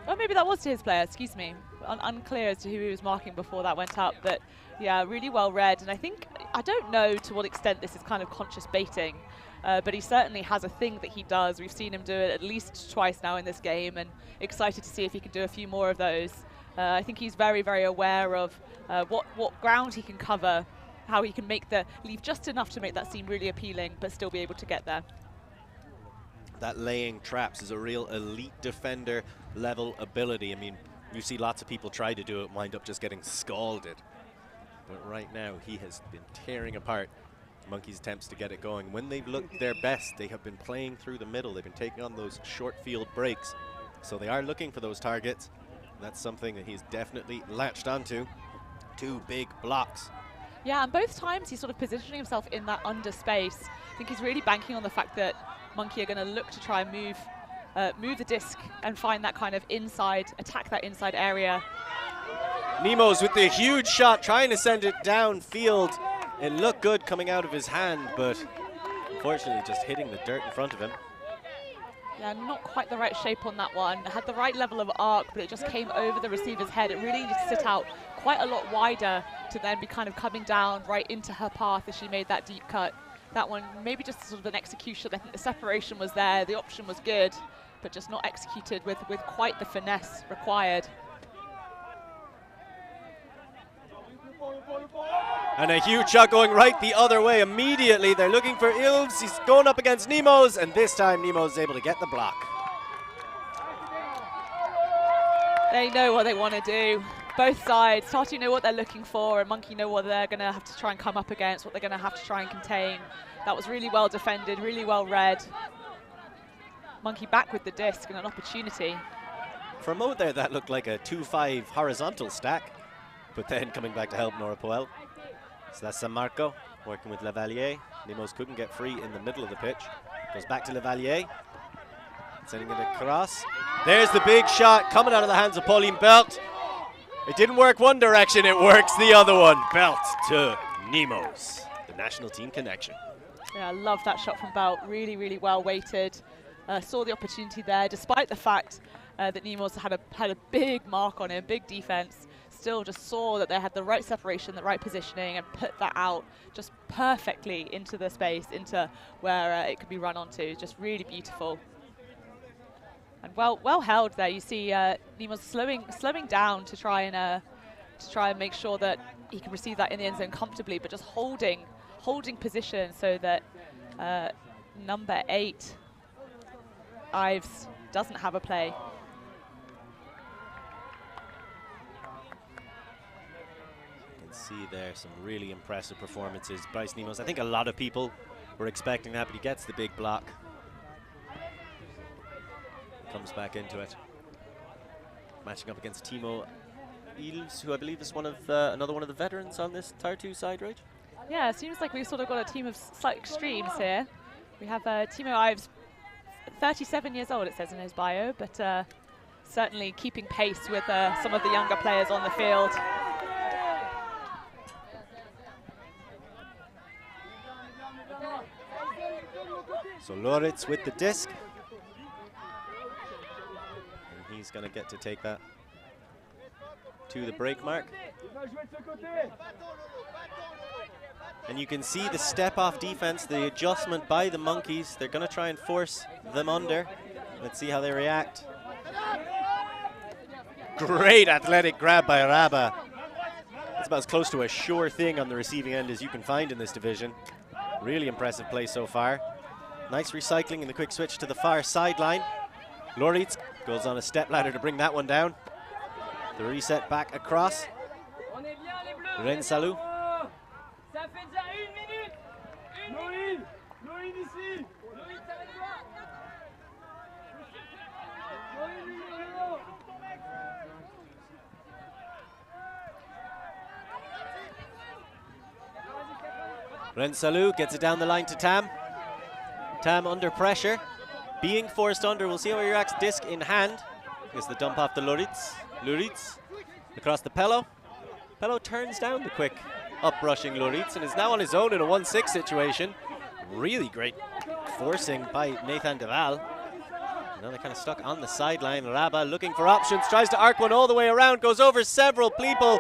Oh, maybe that was to his player, excuse me. Unclear as to who he was marking before that went up, but yeah, really well read. And I don't know to what extent this is kind of conscious baiting, but he certainly has a thing that he does. We've seen him do it at least twice now in this game, and excited to see if he can do a few more of those. I think he's very, very aware of what ground he can cover, how he can leave just enough to make that seem really appealing, but still be able to get there. That laying traps is a real elite defender level ability. I mean, you see lots of people try to do it, wind up just getting scalded. But right now, he has been tearing apart Monkey's attempts to get it going. When they've looked their best, they have been playing through the middle. They've been taking on those short field breaks. So they are looking for those targets. That's something that he's definitely latched onto. 2 big blocks. Yeah, and both times he's sort of positioning himself in that under space. I think he's really banking on the fact that Monkey are going to look to try and move the disc and find that kind of attack that inside area. Nemo's with the huge shot, trying to send it downfield. It looked good coming out of his hand, but unfortunately just hitting the dirt in front of him. Yeah, not quite the right shape on that one. It had the right level of arc, but it just came over the receiver's head. It really needed to sit out quite a lot wider to then be kind of coming down right into her path as she made that deep cut. That one, maybe just sort of an execution. I think the separation was there, the option was good, but just not executed with quite the finesse required. And a huge shot going right the other way immediately. They're looking for Ilves. He's going up against Nemo's, and this time Nemo's able to get the block. They know what they want to do. Both sides, Tartu know what they're looking for, and Monkey know what they're going to have to try and come up against, what they're going to have to try and contain. That was really well defended, really well read. Monkey back with the disc and an opportunity. For a moment there, that looked like a 2-5 horizontal stack, but then coming back to help Nora Poel. So that's San Marco working with Lavalier. Nemo's couldn't get free in the middle of the pitch. Goes back to Lavalier. Sending it across. There's the big shot coming out of the hands of Pauline Belt. It didn't work one direction, it works the other one. Belt to Nemos, the national team connection. Yeah, I love that shot from Belt. Really, really well weighted. Saw the opportunity there, despite the fact that Nemos had a big mark on him, big defense. Still just saw that they had the right separation, the right positioning, and put that out just perfectly into the space, into where it could be run onto. Just really beautiful. And well held there. You see Nemos slowing down to try and make sure that he can receive that in the end zone comfortably, but just holding position so that number 8, Ives, doesn't have a play. You can see there some really impressive performances. Bryce Nemos, I think a lot of people were expecting that, but he gets the big block. Comes back into it. Matching up against Timo Eels, who I believe is another one of the veterans on this Tartu side, right? Yeah, it seems like we've sort of got a team of slight extremes here. We have Timo Ives, 37 years old, it says in his bio, but certainly keeping pace with some of the younger players on the field. So Loritz with the disc. And he's going to get to take that to the break mark. And you can see the step-off defense, the adjustment by the Monkeys. They're going to try and force them under. Let's see how they react. Great athletic grab by Raba. That's about as close to a sure thing on the receiving end as you can find in this division. Really impressive play so far. Nice recycling in the quick switch to the far sideline. Loritz goes on a step ladder to bring that one down. The reset back across. Ranelagh. Ranelagh gets it down the line to Tam. Tam under pressure, being forced under. We'll see how he reacts. Disc in hand. Gets the dump off the Loritz. Loritz across the Pello. Pello turns down the quick up-rushing Loritz and is now on his own in a 1-6 situation. Really great forcing by Nathan Deval. Now they're kind of stuck on the sideline. Raba looking for options, tries to arc one all the way around, goes over several people.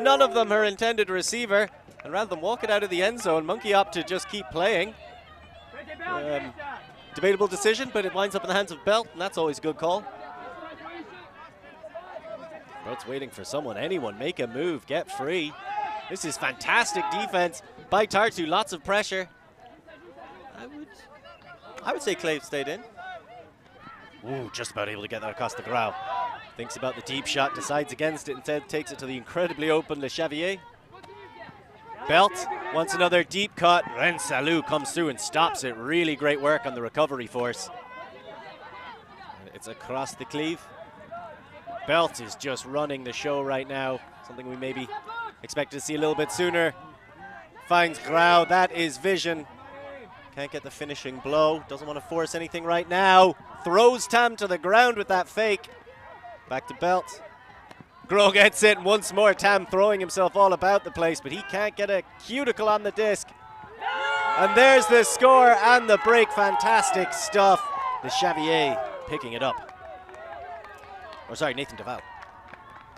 None of them her intended receiver. And rather than walk it out of the end zone, Monkey opt to just keep playing. Debatable decision, but it winds up in the hands of Belt, and that's always a good call. Belt's waiting for someone, anyone, make a move, get free. This is fantastic defense by Tartu, lots of pressure. I would say Clave stayed in. Ooh, just about able to get that across the ground. Thinks about the deep shot, decides against it, instead takes it to the incredibly open Le Xavier. Belt wants another deep cut. Ranelagh comes through and stops it. Really great work on the recovery force. It's across the cleave. Belt is just running the show right now. Something we maybe expected to see a little bit sooner. Finds Grau. That is vision. Can't get the finishing blow. Doesn't want to force anything right now. Throws Tam to the ground with that fake. Back to Belt. Grow gets it, and once more Tam throwing himself all about the place, but he can't get a cuticle on the disc. And there's the score and the break. Fantastic stuff. The Xavier picking it up. Oh, sorry, Nathan Deval.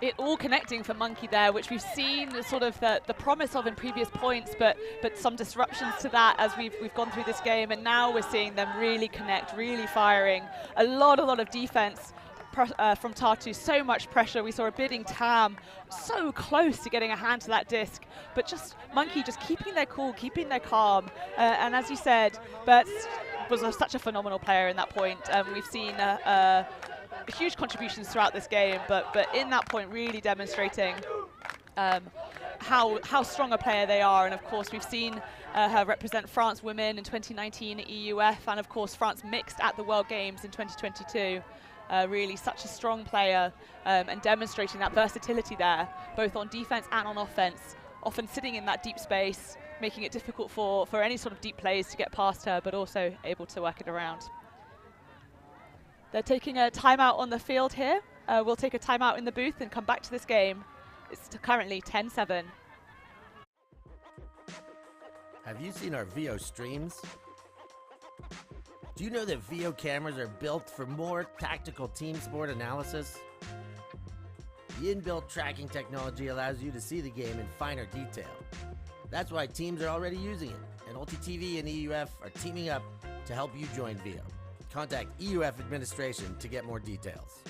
It all connecting for Monkey there, which we've seen sort of the promise of in previous points, but some disruptions to that as we've gone through this game, and now we're seeing them really connect, really firing. A lot of defense from Tartu, so much pressure. We saw a bidding Tam so close to getting a hand to that disc, but just Monkey just keeping their cool, keeping their calm. And as you said, Bert was such a phenomenal player in that point. We've seen huge contributions throughout this game, but in that point really demonstrating how strong a player they are. And of course we've seen her represent France women in 2019 at EUF, and of course France mixed at the World Games in 2022. Really such a strong player, and demonstrating that versatility there, both on defense and on offense, often sitting in that deep space, making it difficult for any sort of deep plays to get past her, but also able to work it around. They're taking a timeout on the field here. We'll take a timeout in the booth and come back to this game. It's currently 10-7. Have you seen our VO streams? Do you know that VO cameras are built for more tactical team sport analysis? The inbuilt tracking technology allows you to see the game in finer detail. That's why teams are already using it, and ULTI.TV and EUF are teaming up to help you join VO. Contact EUF administration to get more details.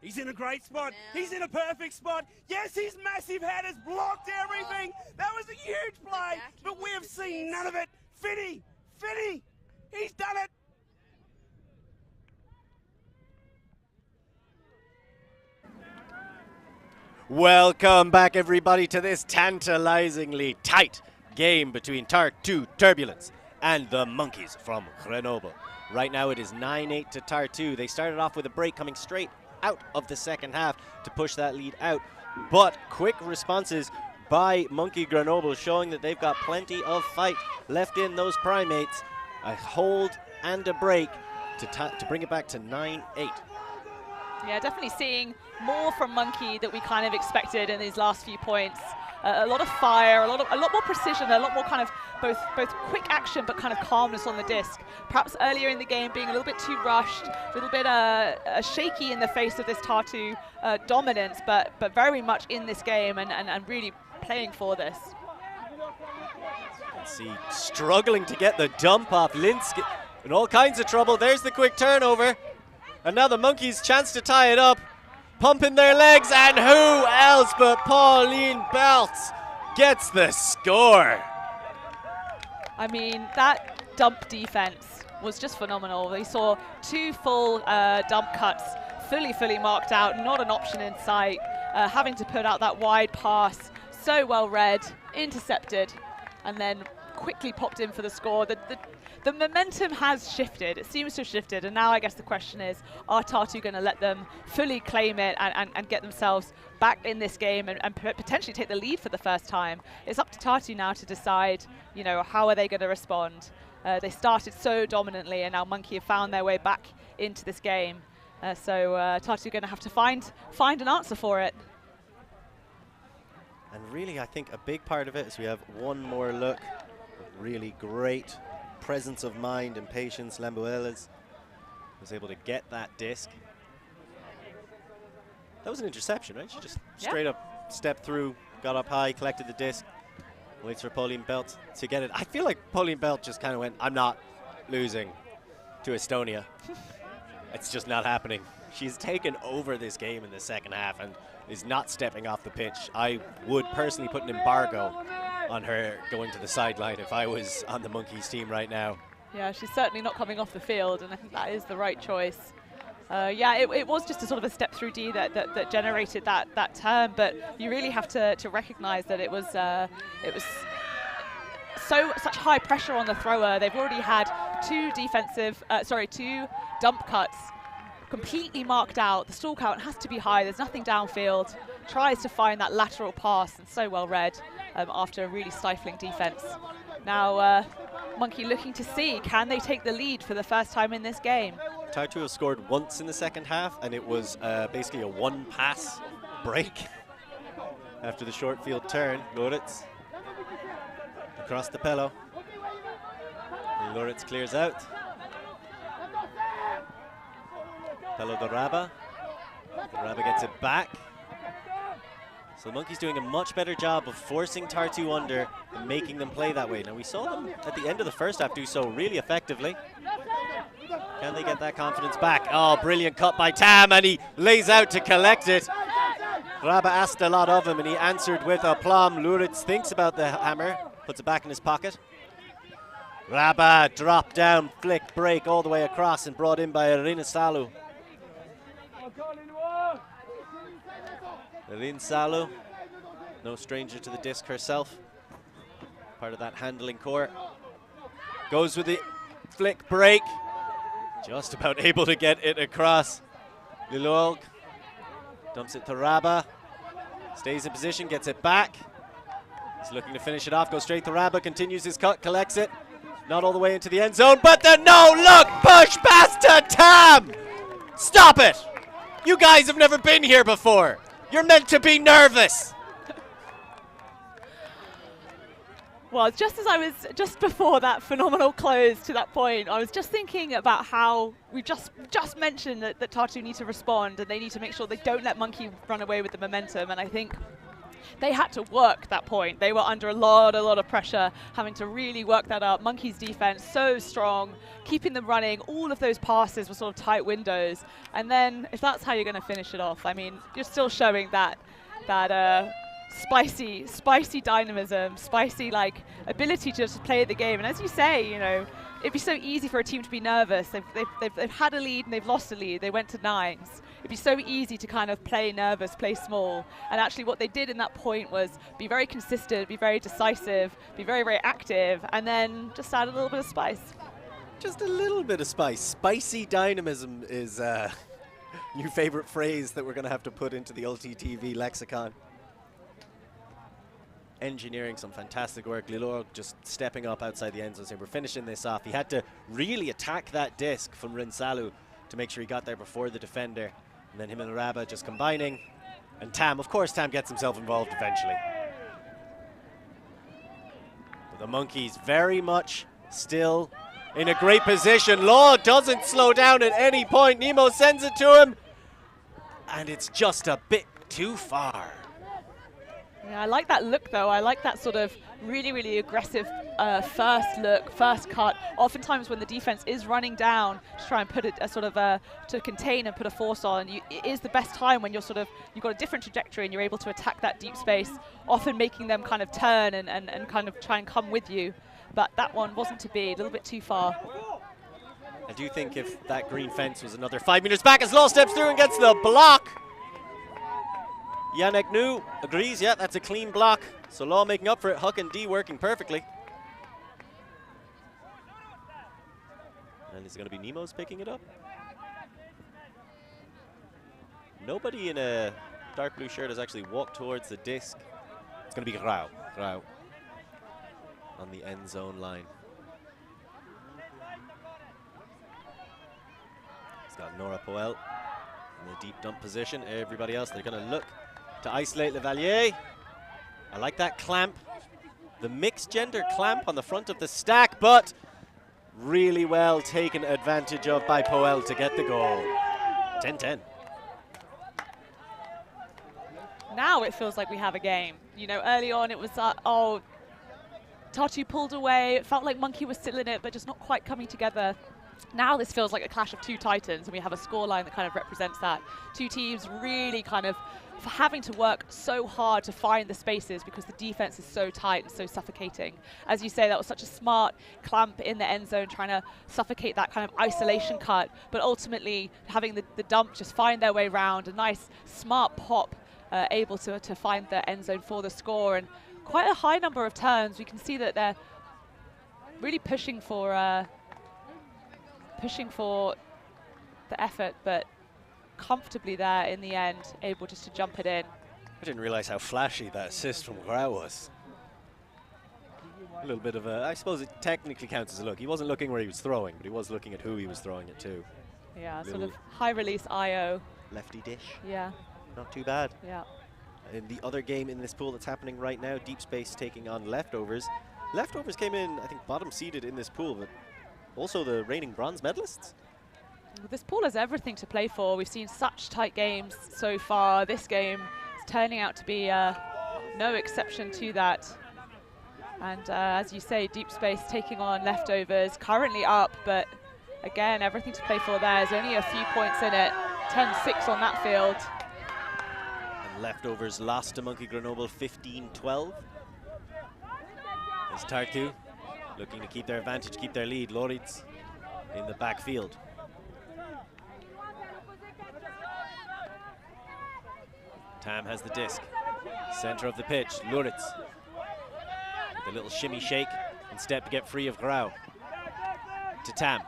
He's in a great spot. He's in a perfect spot. Yes, his massive head has blocked everything. That was a huge play, but we have seen none of it. Finny, he's done it. Welcome back, everybody, to this tantalizingly tight game between Tartu Turbulence and the Monkeys from Grenoble. Right now it is 9-8 to Tartu. They started off with a break coming straight out of the second half to push that lead out, but quick responses by Monkey Grenoble showing that they've got plenty of fight left in those primates. A hold and a break to bring it back to 9-8. Yeah, definitely seeing more from Monkey that we kind of expected in these last few points. A lot of fire, a lot more precision, a lot more kind of both quick action but kind of calmness on the disc. Perhaps earlier in the game being a little bit too rushed, a little bit shaky in the face of this Tartu dominance, but very much in this game and really playing for this. You can see struggling to get the dump off. Linsky in all kinds of trouble. There's the quick turnover. And now the Monkeys' chance to tie it up. Pumping their legs, and who else but Pauline Belts gets the score. I mean, that dump defense was just phenomenal. We saw two full dump cuts, fully marked out, not an option in sight, having to put out that wide pass, so well read, intercepted, and then quickly popped in for the score. The momentum has shifted. It seems to have shifted, and now I guess the question is, are Tartu going to let them fully claim it and get themselves back in this game and potentially take the lead for the first time? It's up to Tartu now to decide, you know, how are they going to respond? They started so dominantly, and now Monkey have found their way back into this game. So Tartu are going to have to find an answer for it. And really, I think a big part of it is we have one more look. Really great presence of mind and patience. Lambuelas was able to get that disc. That was an interception, right? She just straight up stepped through, got up high, collected the disc, waits for Pauline Belt to get it. I feel like Pauline Belt just kind of went, I'm not losing to Estonia. It's just not happening. She's taken over this game in the second half and is not stepping off the pitch. I would personally put an embargo on her going to the sideline if I was on the Monkeys team right now. Yeah, she's certainly not coming off the field, and I think that is the right choice. Yeah, it was just a sort of a step through D that generated that turn, but you really have to recognize that it was such high pressure on the thrower. They've already had two dump cuts completely marked out. The stall count has to be high. There's nothing downfield. Tries to find that lateral pass, and so well read after a really stifling defense. Now Monkey looking to see, can they take the lead for the first time in this game? Tartu have scored once in the second half, and it was basically a one-pass break after the short field turn. Loritz across the pillow. Loritz clears out. Pello to Raba. Raba gets it back. So the Monkeys doing a much better job of forcing Tartu under and making them play that way. Now we saw them at the end of the first half do so really effectively. Can they get that confidence back? Oh, brilliant cut by Tam, and he lays out to collect it. Raba asked a lot of him and he answered with aplomb. Luritz thinks about the hammer, puts it back in his pocket. Rabba, drop down, flick, break all the way across and brought in by Ranelagh. Ranelagh, no stranger to the disc herself. Part of that handling core. Goes with the flick, break. Just about able to get it across. Lilorg dumps it to Rabba. Stays in position, gets it back. He's looking to finish it off, goes straight to Rabba, continues his cut, collects it. Not all the way into the end zone, but the no-look push pass to Tam! Stop it! You guys have never been here before. You're meant to be nervous. Well, just before that phenomenal close to that point, I was just thinking about how we just mentioned that Tartu need to respond and they need to make sure they don't let Monkey run away with the momentum. And I think they had to work that point. They were under a lot of pressure, having to really work that up. Monkey's defense so strong, keeping them running. All of those passes were sort of tight windows. And then if that's how you're going to finish it off, I mean, you're still showing that spicy dynamism, spicy like ability to just play the game. And as you say, you know, it'd be so easy for a team to be nervous. They've had a lead and they've lost a lead. They went to 9s. It'd be so easy to kind of play nervous, play small. And actually what they did in that point was be very consistent, be very decisive, be very, very active, and then just add a little bit of spice. Just a little bit of spice. Spicy dynamism is a new favorite phrase that we're going to have to put into the ULTI.TV lexicon. Engineering some fantastic work. Lilorg just stepping up outside the end zone, saying we're finishing this off. He had to really attack that disc from Ranelagh to make sure he got there before the defender. And then him and Rabba just combining. And Tam, of course, Tam gets himself involved eventually. But the Monkeys very much still in a great position. Law doesn't slow down at any point. Nemo sends it to him. And it's just a bit too far. Yeah, I like that look though. I like that sort of really, really aggressive first look, first cut. Oftentimes when the defense is running down to try and put a sort of to contain and put a force on, it is the best time when you've got a different trajectory and you're able to attack that deep space, often making them kind of turn and kind of try and come with you. But that one wasn't to be, a little bit too far. I do think if that green fence was another 5 meters back as Law steps through and gets the block. Yannick Nu agrees, yeah, that's a clean block. So Law making up for it, Huck and D working perfectly. And is it going to be Nemo's picking it up? Nobody in a dark blue shirt has actually walked towards the disc. It's going to be Grau on the end zone line. He's got Nora Poel in the deep dump position. Everybody else, they're going to look to isolate Lavalier. I like that clamp. The mixed gender clamp on the front of the stack, but really well taken advantage of by Poel to get the goal. 10-10. Now it feels like we have a game. You know, early on it was, Tartu pulled away. It felt like Monkey was still in it, but just not quite coming together. Now this feels like a clash of two titans, and we have a scoreline that kind of represents that. Two teams really kind of having to work so hard to find the spaces because the defense is so tight and so suffocating. As you say, that was such a smart clamp in the end zone, trying to suffocate that kind of isolation cut, but ultimately having the dump just find their way around, a nice smart pop, able to find the end zone for the score, and quite a high number of turns. We can see that they're really pushing for the effort, but comfortably there in the end, able just to jump it in. I didn't realize how flashy that assist from Grau was. A little bit of a, I suppose it technically counts as a look. He wasn't looking where he was throwing, but he was looking at who he was throwing it to. Yeah, sort of high release IO. Lefty dish. Yeah. Not too bad. Yeah. In the other game in this pool that's happening right now, Deep Space taking on Leftovers. Leftovers came in, I think, bottom seeded in this pool, but also the reigning bronze medalists. This pool has everything to play for. We've seen such tight games so far. This game is turning out to be no exception to that. And as you say, Deep Space taking on Leftovers, currently up, but again, everything to play for there. There's only a few points in it. 10-6 on that field. And Leftovers lost to Monkey Grenoble 15-12. As Tartu looking to keep their advantage, keep their lead. Loritz in the backfield. Tam has the disc. Center of the pitch, Loritz. The little shimmy shake and step to get free of Grau. To Tam.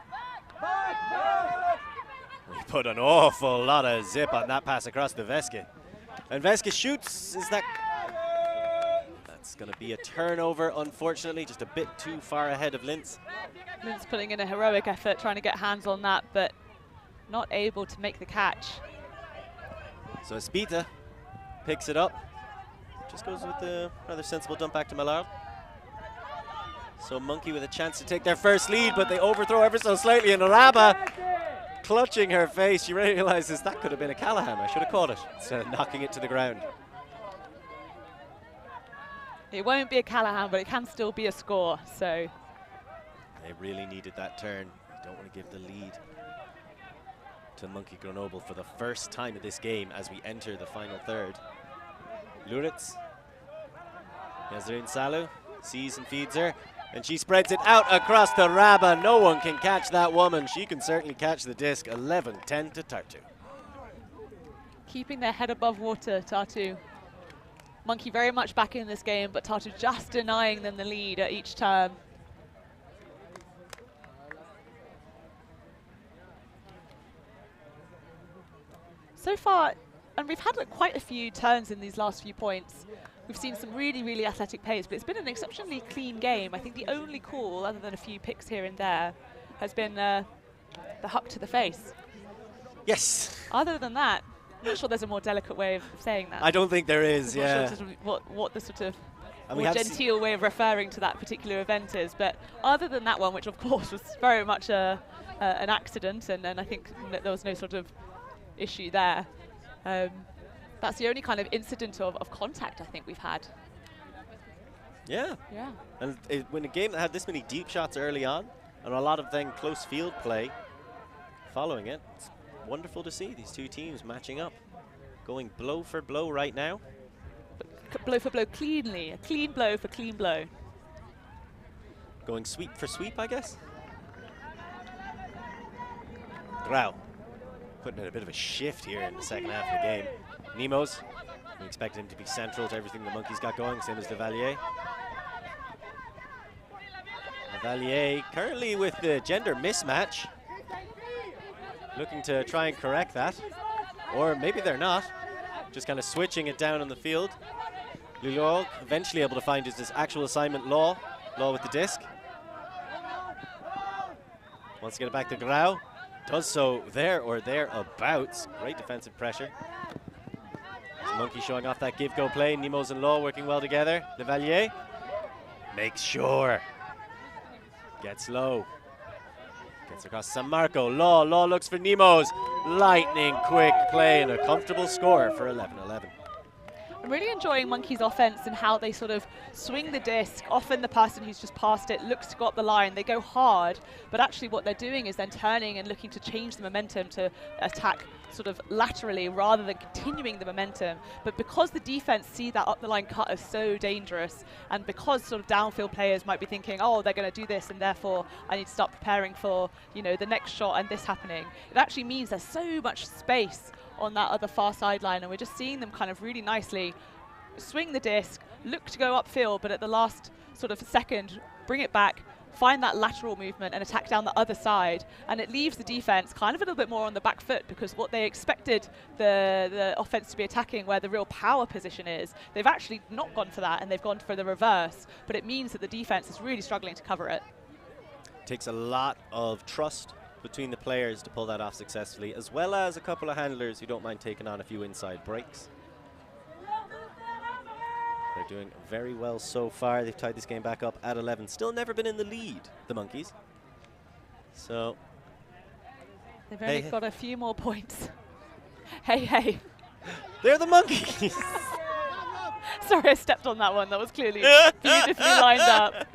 He put an awful lot of zip on that pass across the Veske. And Veske shoots. That's going to be a turnover, unfortunately, just a bit too far ahead of Linz. Linz putting in a heroic effort trying to get hands on that, but not able to make the catch. So Spita picks it up. Just goes with the rather sensible dump back to Millard. So Monkey with a chance to take their first lead, but they overthrow ever so slightly, and Araba clutching her face. She realizes that could have been a Callahan. I should have caught it instead of knocking it to the ground. It won't be a Callahan, but it can still be a score, so. They really needed that turn. You don't want to give the lead to Monkey Grenoble for the first time of this game as we enter the final third. Luritz. Yazrin Salu sees and feeds her, and she spreads it out across the Raba. No one can catch that woman. She can certainly catch the disc. 11-10 to Tartu. Keeping their head above water, Tartu. Monkey very much back in this game, but Tartu just denying them the lead at each turn. So far, and we've had quite a few turns in these last few points. We've seen some really, really athletic plays, but it's been an exceptionally clean game. I think the only call, other than a few picks here and there, has been the huck to the face. Yes. Other than that, I'm not sure there's a more delicate way of saying that. I don't think there is, yeah. Not sure what the sort of and more genteel way of referring to that particular event is. But other than that one, which of course was very much an accident, and I think there was no sort of issue there. That's the only kind of incident of contact I think we've had. Yeah. Yeah. And when a game that had this many deep shots early on, and a lot of then close field play following it, it's wonderful to see these two teams matching up, going blow for blow right now. But blow for blow cleanly, a clean blow for clean blow. Going sweep for sweep, I guess. Grau putting in a bit of a shift here in the second half of the game. Nemos, we expect him to be central to everything the Monkeys got going, same as Levalier. Levalier currently with the gender mismatch, looking to try and correct that. Or maybe they're not, just kind of switching it down on the field. Lulog eventually able to find his actual assignment, Law with the disc. Wants to get it back to Grau. Does so there or thereabouts. Great defensive pressure. Monkey showing off that give-go play. Nemos and Law working well together. Levalier makes sure. Gets low. Gets across San Marco. Law looks for Nemos. Lightning quick play and a comfortable score for 11-11. I'm really enjoying Monkey's offense and how they sort of swing the disc. Often the person who's just passed it looks to go up the line. They go hard, but actually what they're doing is then turning and looking to change the momentum to attack sort of laterally rather than continuing the momentum. But because the defense see that up the line cut as so dangerous, and because sort of downfield players might be thinking, oh, they're going to do this and therefore I need to start preparing for, the next shot and this happening, it actually means there's so much space on that other far sideline, and we're just seeing them kind of really nicely swing the disc, look to go upfield, but at the last sort of second, bring it back, find that lateral movement and attack down the other side. And it leaves the defense kind of a little bit more on the back foot, because what they expected the offense to be attacking, where the real power position is, they've actually not gone for that and they've gone for the reverse. But it means that the defense is really struggling to cover it. Takes a lot of trust between the players to pull that off successfully, as well as a couple of handlers who don't mind taking on a few inside breaks. They're doing very well so far. They've tied this game back up at 11. Still never been in the lead, the Monkeys. So they've only got a few more points. Hey. They're the Monkeys. Sorry, I stepped on that one. That was clearly beautifully lined up.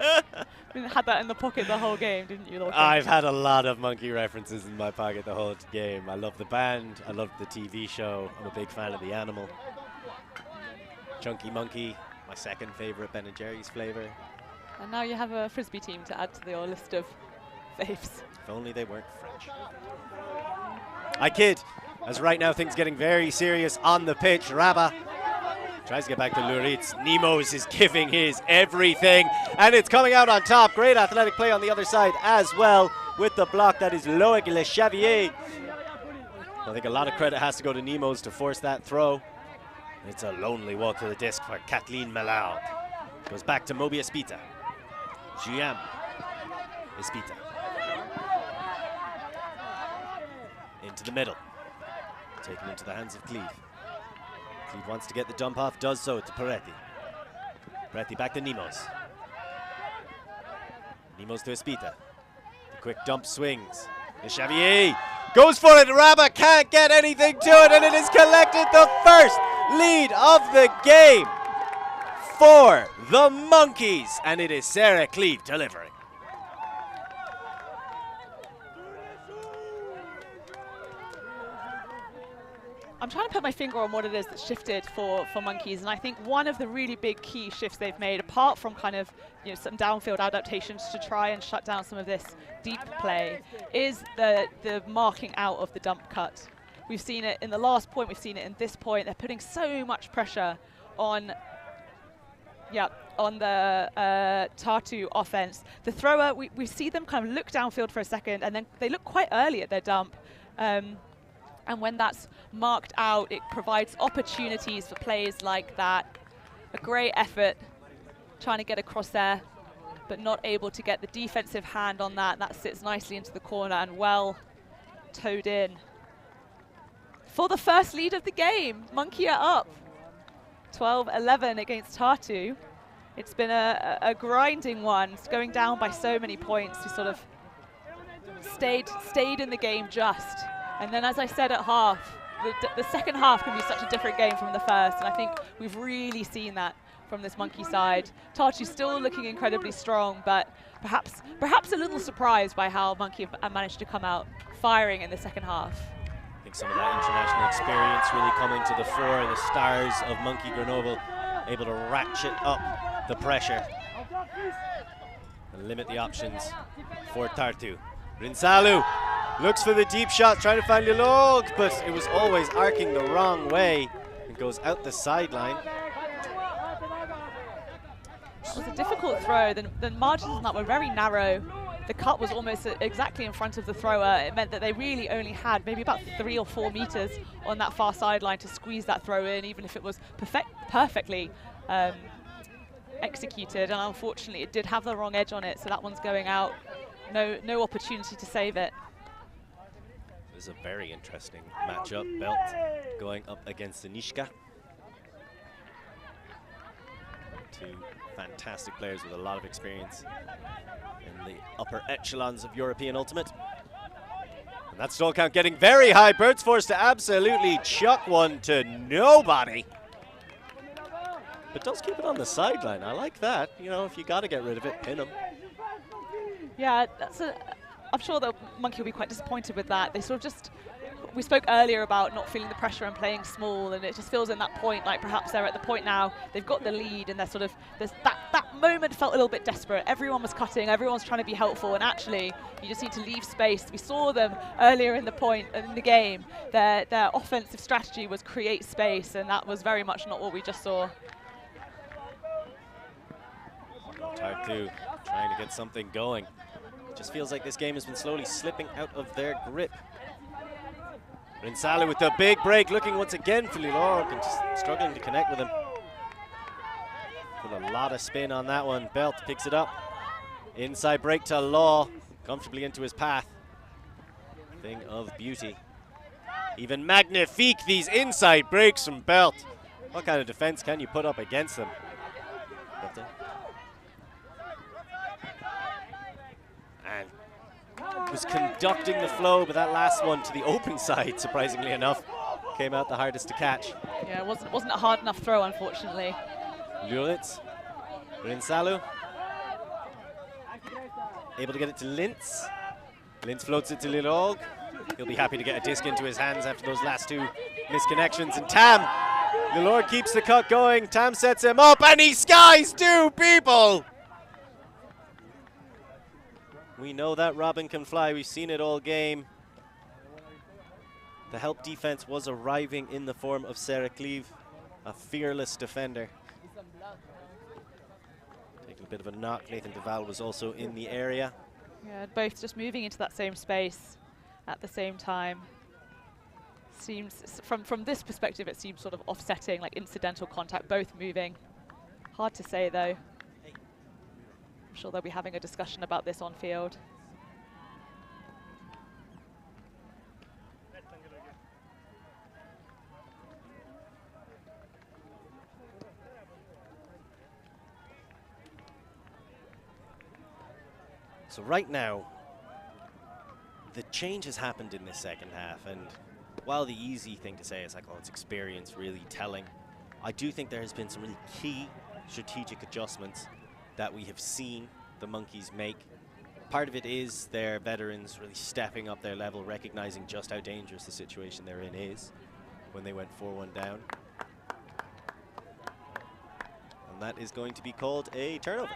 You had that in the pocket the whole game, didn't you? I've had a lot of Monkey references in my pocket the whole game. I love the band. I love the TV show. I'm a big fan of the animal. Chunky Monkey, my second favorite Ben & Jerry's flavor. And now you have a Frisbee team to add to your list of faves. If only they weren't French. I kid, as right now things getting very serious on the pitch. Rabah tries to get back to Luritz. Nemos is giving his everything, and it's coming out on top. Great athletic play on the other side as well with the block. That is Loic Le Xavier. I think a lot of credit has to go to Nemos to force that throw. It's a lonely walk to the disc for Kathleen Malau. Goes back to Moby Espita. Giam Espita. Into the middle. Taken into the hands of Cleve. Cleve wants to get the dump off, does so to Peretti. Peretti back to Nemos. Nemos to Espita. The quick dump swings. Le Xavier goes for it. Rabah can't get anything to it, and it is collected. The first lead of the game for the Monkeys, and it is Sarah Cleve delivering. I'm trying to put my finger on what it is that shifted for Monkeys, and I think one of the really big key shifts they've made, apart from kind of some downfield adaptations to try and shut down some of this deep play, is the marking out of the dump cut. We've seen it in the last point, we've seen it in this point. They're putting so much pressure on the Tartu offense. The thrower, we see them kind of look downfield for a second, and then they look quite early at their dump. And when that's marked out, it provides opportunities for plays like that. A great effort trying to get across there, but not able to get the defensive hand on that. That sits nicely into the corner and well towed in. For the first lead of the game, Monkey are up 12-11 against Tartu. It's been a grinding one. It's going down by so many points. We sort of stayed in the game just. And then, as I said at half, the second half can be such a different game from the first, and I think we've really seen that from this Monkey side. Tartu still looking incredibly strong, but perhaps a little surprised by how Monkey have managed to come out firing in the second half. I think some of that international experience really coming to the fore. The stars of Monkey Grenoble able to ratchet up the pressure and limit the options for Tartu. Rinsalu looks for the deep shot, trying to find Lilog, but it was always arcing the wrong way. It goes out the sideline. It was a difficult throw. The margins on that were very narrow. The cut was almost exactly in front of the thrower. It meant that they really only had maybe about 3 or 4 meters on that far sideline to squeeze that throw in, even if it was perfectly executed. And unfortunately, it did have the wrong edge on it, so that one's going out. No opportunity to save it. This is a very interesting matchup. Belt going up against Anishka. Two fantastic players with a lot of experience in the upper echelons of European Ultimate. And that stall count getting very high. Bert's forced to absolutely chuck one to nobody. But does keep it on the sideline. I like that. You know, if you got to get rid of it, pin him. Yeah, I'm sure that Monkey will be quite disappointed with that. They sort of just, we spoke earlier about not feeling the pressure and playing small, and it just feels in that point like perhaps they're at the point now, they've got the lead, and they're sort of, that moment felt a little bit desperate. Everyone was cutting, everyone's trying to be helpful, and actually you just need to leave space. We saw them earlier in the game. Their offensive strategy was create space, and that was very much not what we just saw. Tartu trying to get something going. Just feels like this game has been slowly slipping out of their grip. Rinsalu with the big break, looking once again for Lilorg and just struggling to connect with him. Put a lot of spin on that one. Belt picks it up. Inside break to Law, comfortably into his path. Thing of beauty. Even magnifique, these inside breaks from Belt. What kind of defense can you put up against them? And was conducting the flow, but that last one to the open side, surprisingly enough, came out the hardest to catch. Yeah, it wasn't a hard enough throw, unfortunately. Luritz, Rinsalu, able to get it to Lintz. Lintz floats it to Lilog. He'll be happy to get a disc into his hands after those last 2 misconnections. And Tam, Lilog keeps the cut going. Tam sets him up, and he skies 2 people. We know that Robin can fly. We've seen it all game. The help defense was arriving in the form of Sarah Cleave, a fearless defender. Taking a bit of a knock. Nathan Duval was also in the area. Yeah, both just moving into that same space at the same time. Seems, from this perspective, it seems sort of offsetting, like incidental contact, both moving. Hard to say, though. I'm sure they'll be having a discussion about this on field. So right now, the change has happened in this second half, and while the easy thing to say is like, oh, it's experience really telling, I do think there has been some really key strategic adjustments that we have seen the Monkeys make. Part of it is their veterans really stepping up their level, recognizing just how dangerous the situation they're in is when they went 4-1 down. And that is going to be called a turnover.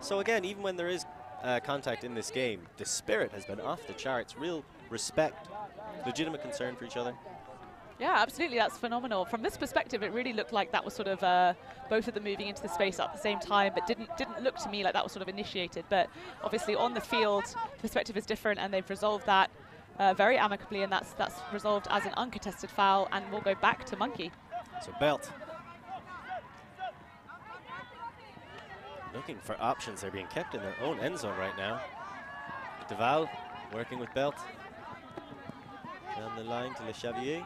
So again, even when there is contact in this game, the spirit has been off the charts. Real respect, legitimate concern for each other. Yeah, absolutely, that's phenomenal. From this perspective, it really looked like that was sort of both of them moving into the space at the same time, but didn't look to me like that was sort of initiated. But obviously on the field, the perspective is different, and they've resolved that very amicably, and that's resolved as an uncontested foul, and we'll go back to Monkey. So Belt. Looking for options. They're being kept in their own end zone right now. Duval working with Belt. Down the line to Le Xavier.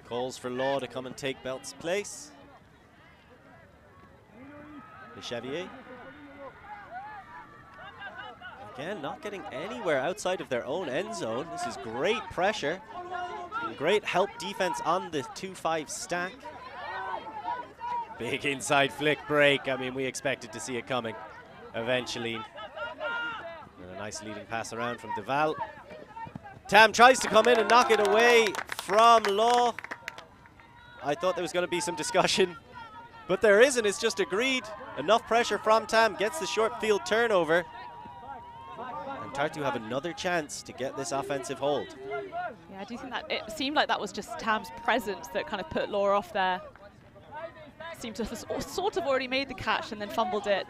Calls for Law to come and take Belt's place. Le Xavier. Again, not getting anywhere outside of their own end zone. This is great pressure. Great help defense on the 2-5 stack. Big inside flick break. I mean, we expected to see it coming eventually. And a nice leading pass around from Duval. Tam tries to come in and knock it away from Law. I thought there was going to be some discussion, but there isn't. It's just agreed. Enough pressure from Tam, gets the short field turnover. And Tartu have another chance to get this offensive hold. Yeah, I do think that it seemed like that was just Tam's presence that kind of put Law off there. Seemed to have sort of already made the catch and then fumbled it.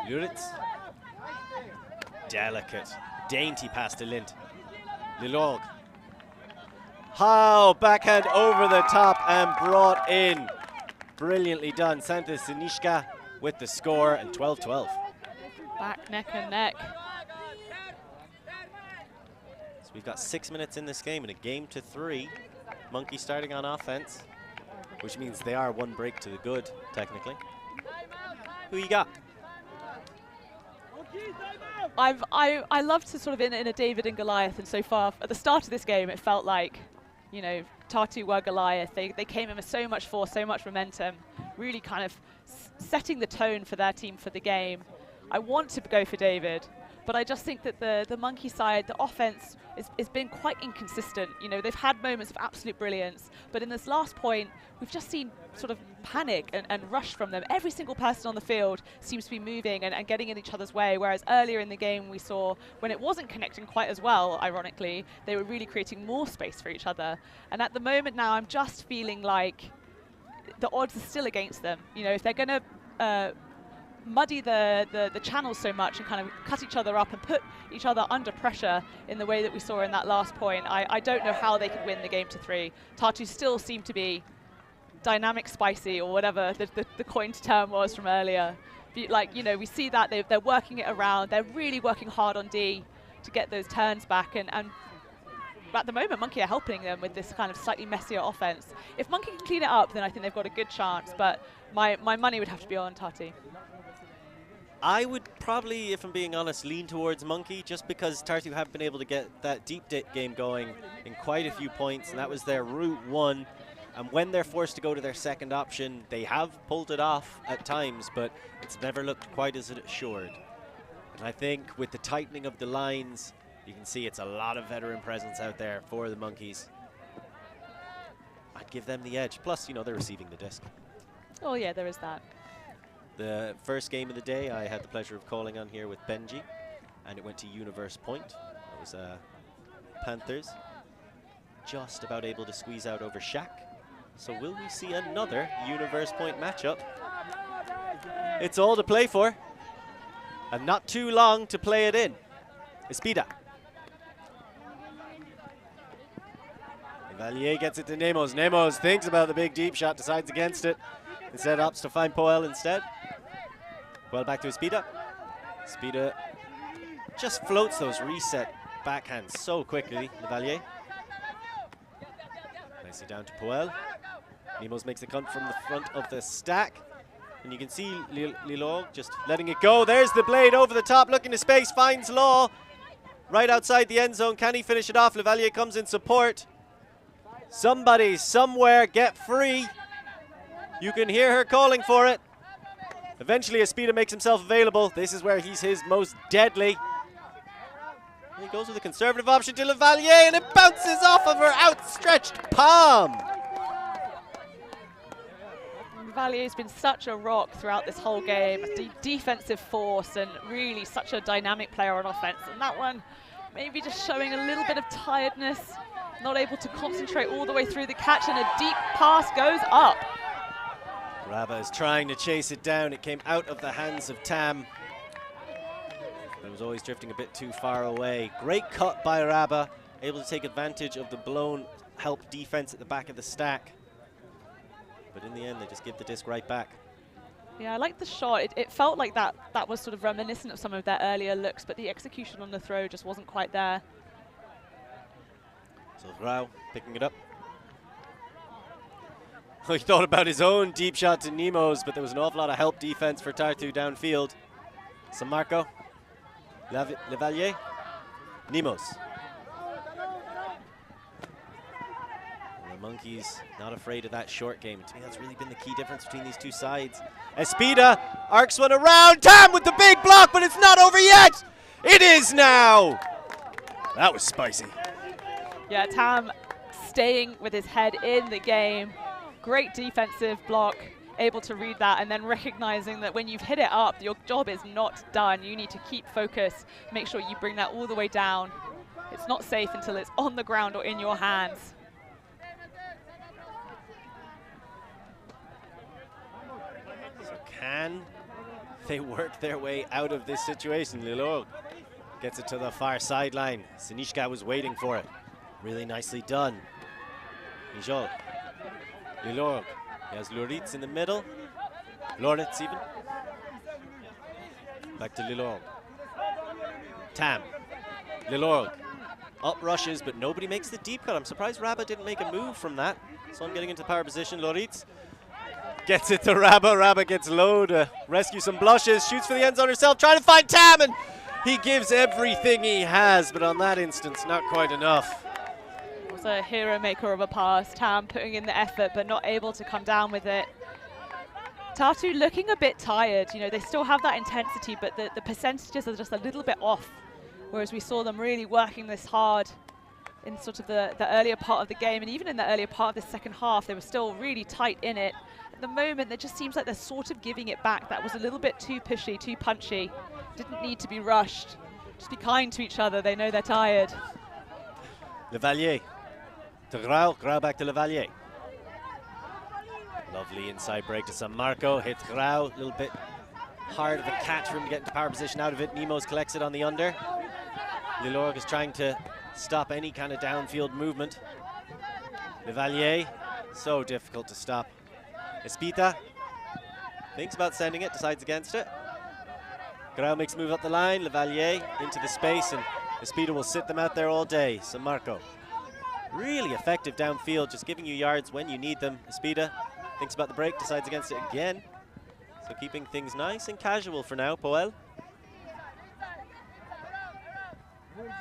Luritz. Delicate, dainty pass to Lind. Lilog. How backhand over the top and brought in. Brilliantly done. Santa Sinishka with the score, and 12-12. Back neck and neck. So we've got 6 minutes in this game and a game to 3. Monkey starting on offense, which means they are one break to the good, technically. Who you got? I love to sort of in a David and Goliath, and so far at the start of this game it felt like, you know, Tartu were Goliath. They came in with so much force, so much momentum, really kind of setting the tone for their team for the game. I want to go for David, but I just think that the Monkey side, the offense, has been quite inconsistent. You know, they've had moments of absolute brilliance, but in this last point, we've just seen sort of panic and rush from them. Every single person on the field seems to be moving and getting in each other's way, whereas earlier in the game we saw when it wasn't connecting quite as well, ironically, they were really creating more space for each other. And at the moment now, I'm just feeling like the odds are still against them. You know, if they're going to muddy the channels so much and kind of cut each other up and put each other under pressure in the way that we saw in that last point, I don't know how they could win the game to 3. Tartu still seem to be dynamic spicy, or whatever the coined term was from earlier. Like, you know, we see that they're working it around. They're really working hard on D to get those turns back, and at the moment Monkey are helping them with this kind of slightly messier offense. If Monkey can clean it up, then I think they've got a good chance, but my money would have to be on Tartu. I would probably, if I'm being honest, lean towards Monkey, just because Tartu have been able to get that deep game going in quite a few points, and that was their route one. And when they're forced to go to their second option, they have pulled it off at times, but it's never looked quite as assured. And I think with the tightening of the lines, you can see it's a lot of veteran presence out there for the Monkeys. I'd give them the edge. Plus, you know, they're receiving the disc. Oh yeah, there is that. The first game of the day I had the pleasure of calling on here with Benji, and it went to Universe Point. It was Panthers just about able to squeeze out over Shaq. So will we see another Universe Point matchup? It's all to play for, and not too long to play it in. Espida. Valier gets it to Nemos. Nemos thinks about the big deep shot, decides against it. Instead opts to find Poel instead. Well, back to Espida. Espida just floats those reset backhands so quickly, Valier. Nicely down to Poel. Nemos makes the cut from the front of the stack. And you can see Lilor just letting it go. There's the blade over the top, looking to space, finds Law. Right outside the end zone. Can he finish it off? Levalier comes in support. Somebody, somewhere, get free. You can hear her calling for it. Eventually, Espida makes himself available. This is where he's his most deadly. And he goes with a conservative option to Levalier, and it bounces off of her outstretched palm. Valier's been such a rock throughout this whole game, a defensive force, and really such a dynamic player on offense. And that one, maybe just showing a little bit of tiredness, not able to concentrate all the way through the catch, and a deep pass goes up. Rabba is trying to chase it down. It came out of the hands of Tam. It was always drifting a bit too far away. Great cut by Rabba, able to take advantage of the blown help defense at the back of the stack. But in the end, they just give the disc right back. Yeah, I like the shot. It felt like that was sort of reminiscent of some of their earlier looks, but the execution on the throw just wasn't quite there. So Rao picking it up. He thought about his own deep shot to Nemos, but there was an awful lot of help defense for Tartu downfield. San Marco, Levalier, Nemos. The Monkeys not afraid of that short game. To me, that's really been the key difference between these two sides. Espida arcs one around. Tam with the big block, but it's not over yet. It is now. That was spicy. Yeah, Tam staying with his head in the game. Great defensive block, able to read that, and then recognizing that when you've hit it up, your job is not done. You need to keep focus, make sure you bring that all the way down. It's not safe until it's on the ground or in your hands. So can they work their way out of this situation? Lilor gets it to the far sideline. Sinishka was waiting for it. Really nicely done. Nijol. Lilor. He has Loritz in the middle. Loritz even. Back to Lilor. Tam. Lilor. Up rushes, but nobody makes the deep cut. I'm surprised Rabba didn't make a move from that. So I'm getting into power position. Loritz gets it to Rabba. Rabba gets low to rescue some blushes. Shoots for the end zone herself, trying to find Tam, and he gives everything he has, but on that instance, not quite enough. A hero maker of a pass. Tam putting in the effort but not able to come down with it. Tartu looking a bit tired. You know, they still have that intensity, but the percentages are just a little bit off, whereas we saw them really working this hard in sort of the earlier part of the game, and even in the earlier part of the second half they were still really tight in it. At the moment it just seems like they're sort of giving it back. That was a little bit too pushy, too punchy. Didn't need to be rushed. Just be kind to each other. They know they're tired. Levalier to Grau, Grau back to Levalier. Lovely inside break to San Marco, hits Grau, a little bit hard of a catch for him to get into power position out of it. Nemos collects it on the under. Lilorg is trying to stop any kind of downfield movement. Levalier, so difficult to stop. Espita thinks about sending it, decides against it. Grau makes a move up the line, Levalier into the space, and Espita will sit them out there all day. San Marco. Really effective downfield, just giving you yards when you need them. Espita thinks about the break, decides against it again. So keeping things nice and casual for now, Poel.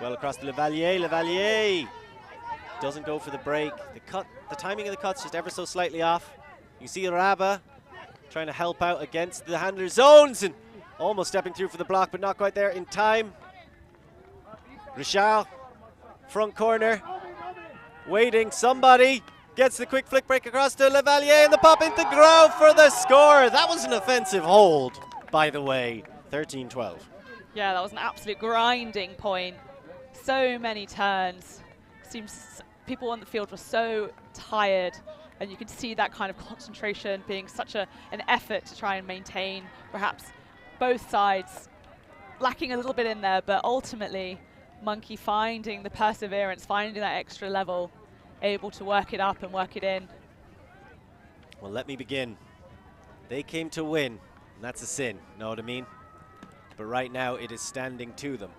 Well across to Levalier. Levalier doesn't go for the break. The timing of the cut's just ever so slightly off. You see Rabba trying to help out against the handler zones and almost stepping through for the block, but not quite there in time. Richard, front corner. Waiting, somebody. Gets the quick flick break across to Lavalier and the pop into Grau for the score. That was an offensive hold, by the way. 13-12. Yeah, that was an absolute grinding point. So many turns. Seems people on the field were so tired, and you could see that kind of concentration being such an effort to try and maintain perhaps both sides, lacking a little bit in there, but ultimately Monkey finding the perseverance, finding that extra level, able to work it up and work it in. Well, let me begin. They came to win, and that's a sin, know what I mean? But right now it is standing to them.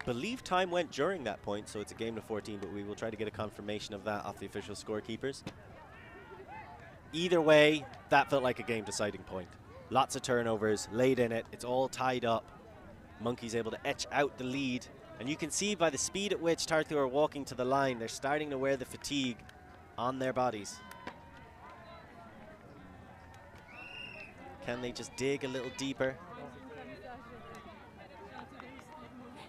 I believe time went during that point, so it's a game to 14, but we will try to get a confirmation of that off the official scorekeepers. Either way, that felt like a game deciding point. Lots of turnovers, late in it, it's all tied up. Monkey's able to etch out the lead, and you can see by the speed at which Tartu are walking to the line, they're starting to wear the fatigue on their bodies. Can they just dig a little deeper?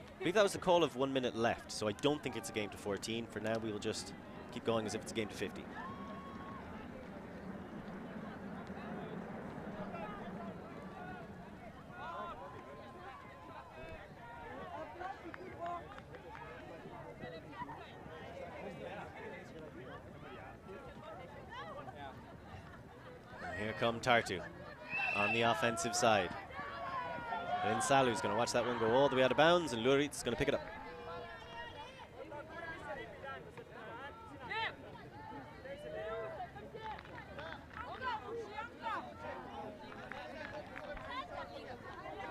I believe that was the call of 1 minute left, so I don't think it's a game to 14. For now, we will just keep going as if it's a game to 50. Here come Tartu on the offensive side. Then Salu's going to watch that one go all the way out of bounds, and Lurit's going to pick it up.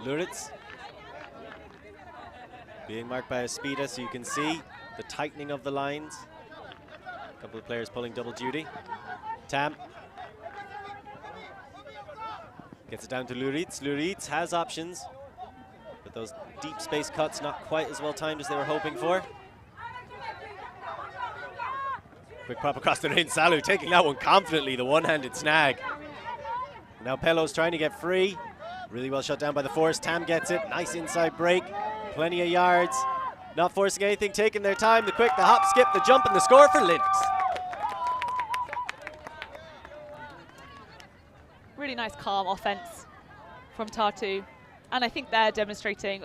Luritz being marked by Espida, so you can see the tightening of the lines. A couple of players pulling double duty. Tam gets it down to Luritz. Luritz has options, but those deep space cuts not quite as well timed as they were hoping for. Quick pop across the lane. Salu taking that one confidently, the one-handed snag. Now Pelo's trying to get free. Really well shut down by the force. Tam gets it. Nice inside break. Plenty of yards. Not forcing anything, taking their time. The quick, the hop, skip, the jump, and the score for Linux. Really nice calm offense from Tartu, and I think they're demonstrating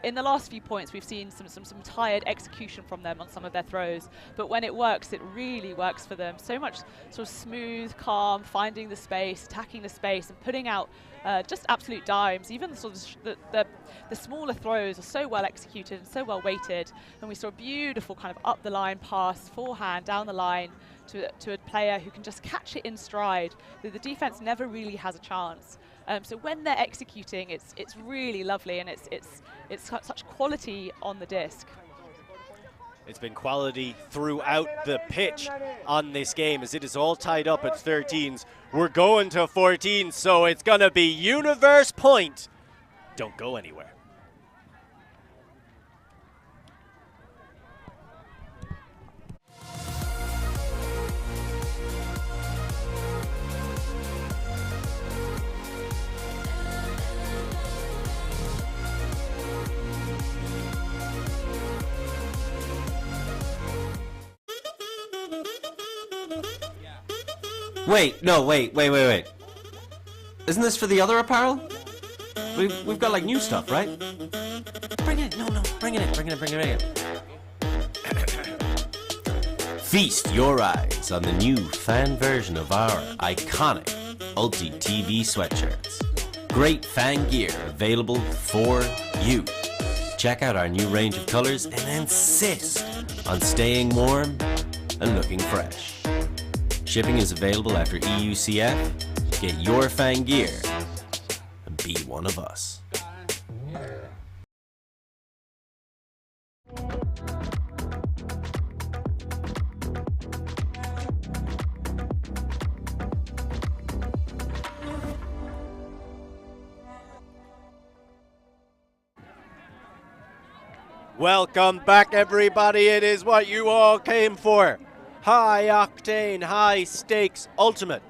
in the last few points we've seen some tired execution from them on some of their throws, but when it works, it really works for them. So much sort of smooth, calm, finding the space, attacking the space, and putting out just absolute dimes. Even the sort of the smaller throws are so well executed and so well weighted, and we saw a beautiful kind of up the line pass, forehand down the line to a player who can just catch it in stride. The defense never really has a chance. So when they're executing, it's really lovely, and it's got such quality on the disc. It's been quality throughout the pitch on this game, as it is all tied up at 13s. We're going to 14, so it's going to be universe point. Don't go anywhere. Wait. Isn't this for the other apparel? We've got like new stuff, right? Bring it in. Feast your eyes on the new fan version of our iconic ULTI.TV sweatshirts. Great fan gear available for you. Check out our new range of colors and insist on staying warm and looking fresh. Shipping is available after EUCF. Get your fan gear and be one of us. Welcome back, everybody. It is what you all came for. High octane, high stakes, ultimate.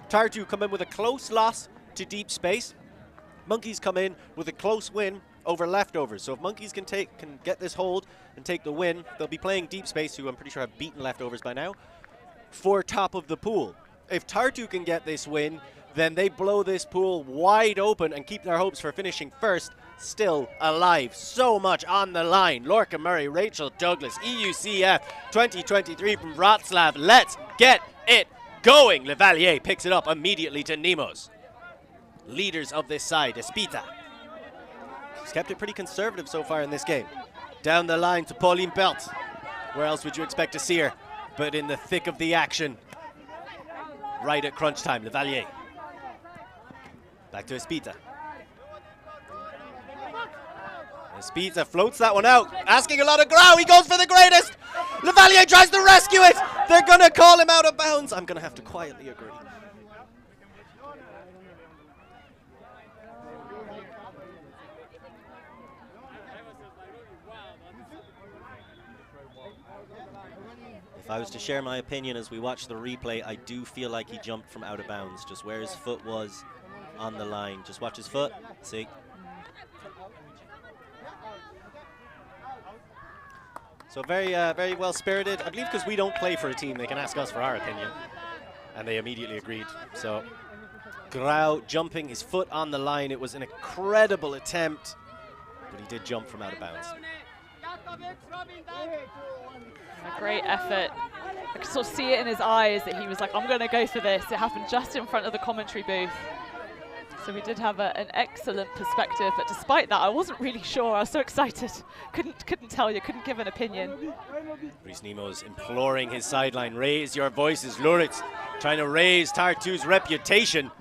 Tartu come in with a close loss to deep space. Monkeys come in with a close win over leftovers. So if Monkeys can get this hold and take the win, they'll be playing Deep Space, who I'm pretty sure have beaten leftovers by now, for top of the pool. If Tartu can get this win, then they blow this pool wide open and keep their hopes for finishing first still alive. So much on the line. Lorca Murray, Rachel Douglas, EUCF 2023 from Wrocław. Let's get it going. Levalier picks it up immediately to Nemos. Leaders of this side, Espita. She's kept it pretty conservative so far in this game. Down the line to Pauline Belt. Where else would you expect to see her but in the thick of the action? Right at crunch time, Levalier. Back to Espita. Espita floats that one out, asking a lot of Grau. He goes for the greatest. Levalier tries to rescue it. They're going to call him out of bounds. I'm going to have to quietly agree. If I was to share my opinion as we watch the replay, I do feel like he jumped from out of bounds. Just where his foot was on the line. Just watch his foot. See? So very well spirited. I believe because we don't play for a team, they can ask us for our opinion. And they immediately agreed. So Grau jumping his foot on the line. It was an incredible attempt, but he did jump from out of bounds. A great effort. I could sort of see it in his eyes that he was like, I'm going to go for this. It happened just in front of the commentary booth. So we did have an excellent perspective, but despite that, I wasn't really sure. I was so excited. Couldn't tell you, couldn't give an opinion. Reese Nemo's imploring his sideline. Raise your voices, Luritz. Trying to raise Tartu's reputation.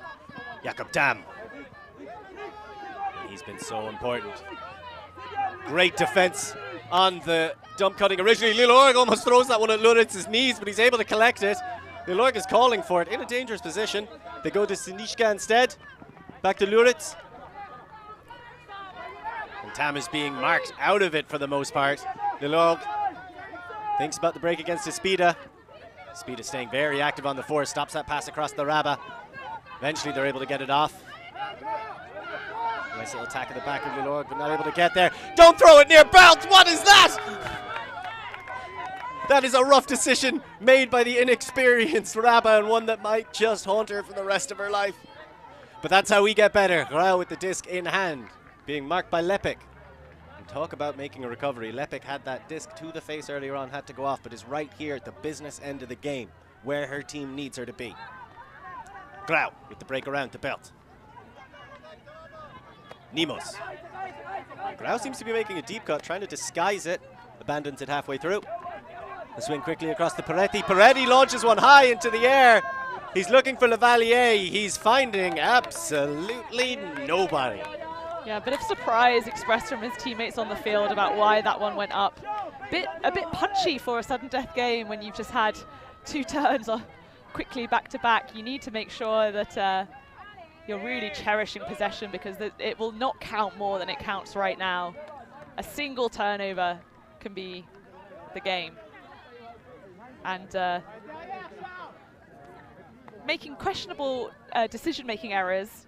Jakob Dam. He's been so important. Great defense on the dump cutting. Originally, Lil Org almost throws that one at Luritz's knees, but he's able to collect it. Lil Org is calling for it in a dangerous position. They go to Sinishka instead. Back to Luritz. And Tam is being marked out of it for the most part. Lil Org thinks about the break against Espita. Espita staying very active on the force. Stops that pass across the Rabba. Eventually they're able to get it off. Nice little attack at the back of Lil Org, but not able to get there. Don't throw it near Belt! What is that? That is a rough decision made by the inexperienced Rabba, and one that might just haunt her for the rest of her life. But that's how we get better. Grau with the disc in hand, being marked by Lepik. And talk about making a recovery. Lepik had that disc to the face earlier on, had to go off, but is right here at the business end of the game, where her team needs her to be. Grau with the break around to Belt. Nemos. Grau seems to be making a deep cut, trying to disguise it. Abandons it halfway through. The swing quickly across to Peretti. Peretti launches one high into the air. He's looking for Levalier. He's finding absolutely nobody. Yeah, a bit of surprise expressed from his teammates on the field about why that one went up. A bit punchy for a sudden death game when you've just had two turns quickly back to back. You need to make sure that you're really cherishing possession, because it will not count more than it counts right now. A single turnover can be the game. And making questionable decision-making errors,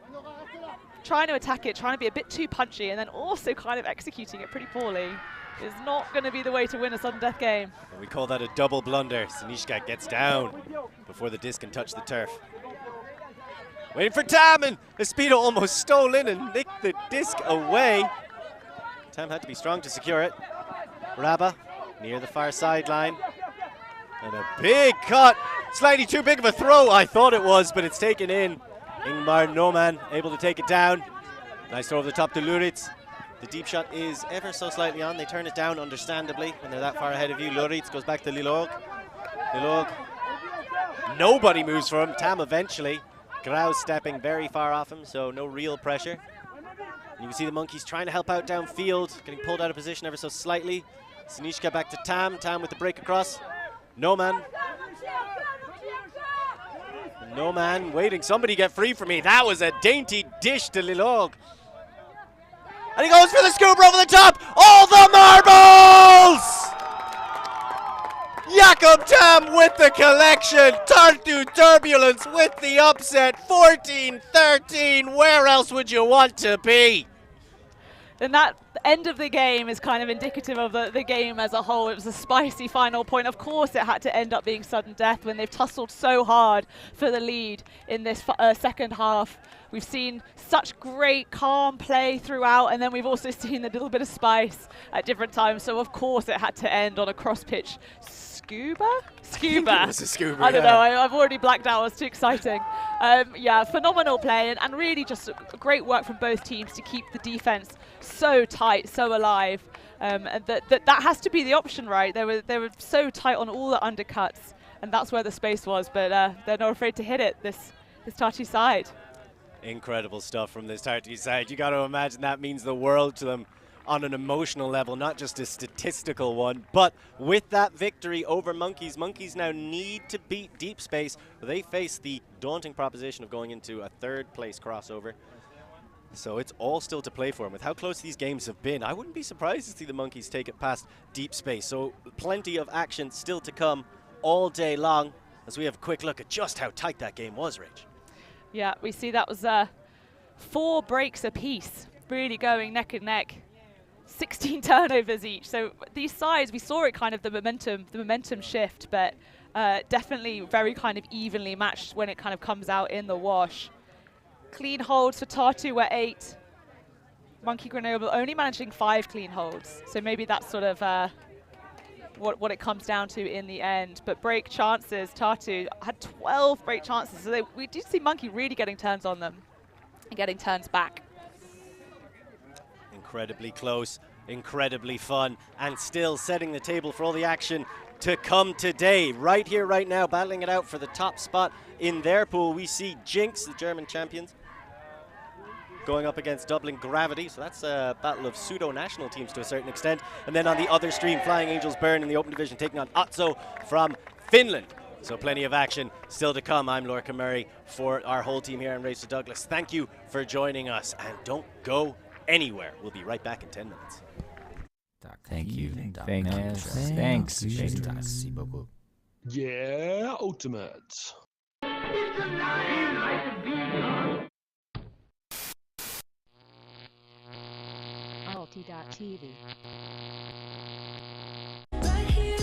trying to attack it, trying to be a bit too punchy, and then also kind of executing it pretty poorly is not going to be the way to win a sudden death game. We call that a double blunder. Sinishka gets down before the disc can touch the turf. Waiting for Tam, and Espita almost stole in and nicked the disc away. Tam had to be strong to secure it. Rabba near the far sideline. And a big cut. Slightly too big of a throw, I thought it was, but it's taken in. Ingmar Noman able to take it down. Nice throw over the top to Luritz. The deep shot is ever so slightly on. They turn it down, understandably, when they're that far ahead of you. Luritz goes back to Lil Org. Lil Org. Nobody moves for him. Tam eventually. Grau stepping very far off him, so no real pressure. And you can see the Monkeys trying to help out downfield, getting pulled out of position ever so slightly. Sinishka back to Tam. Tam with the break across. Noman. Noman waiting. Somebody get free for me. That was a dainty dish to Lil Org. And he goes for the scoop over the top. All the marbles! Jakob Tam with the collection. Tartu Turbulence with the upset. 14-13. Where else would you want to be? then that end of the game is kind of indicative of the game as a whole. It was a spicy final point. Of course, it had to end up being sudden death when they've tussled so hard for the lead in this second half. We've seen such great calm play throughout, and then we've also seen a little bit of spice at different times. So of course it had to end on a cross-pitch scuba. It was a scuba, I don't yeah. know. I've already blacked out. It's too exciting. Yeah, phenomenal play, and really just great work from both teams to keep the defense so tight, so alive. And that has to be the option, right? They were so tight on all the undercuts, and that's where the space was. But they're not afraid to hit it. This Tartu side. Incredible stuff from this Tartu side. You got to imagine that means the world to them on an emotional level, not just a statistical one. But with that victory over Monkeys, Monkeys now need to beat Deep Space. They face the daunting proposition of going into a third place crossover. So it's all still to play for them. With how close these games have been, I wouldn't be surprised to see the Monkeys take it past Deep Space. So plenty of action still to come all day long as we have a quick look at just how tight that game was, Rich. Yeah, we see that was 4 breaks apiece, really going neck and neck. 16 turnovers each. So these sides, we saw it kind of the momentum shift, but definitely very kind of evenly matched when it kind of comes out in the wash. Clean holds for Tartu were 8. Monkey Grenoble only managing 5 clean holds. So maybe that's sort of what it comes down to in the end. But break chances, Tartu had 12 break chances. So we did see Monkey really getting turns on them and getting turns back. Incredibly close, incredibly fun, and still setting the table for all the action to come today. Right here, right now, battling it out for the top spot in their pool. We see Jinx, the German champions, going up against Dublin Gravity. So that's a battle of pseudo-national teams to a certain extent. And then on the other stream, Flying Angels Burn in the open division, taking on Otso from Finland. So plenty of action still to come. I'm Lorca Murray for our whole team here in Race to Douglas. Thank you for joining us, and don't go anywhere. We'll be right back in 10 minutes. Thank you. Thanks. Yeah, Ultimate. ULTI.TV. Right here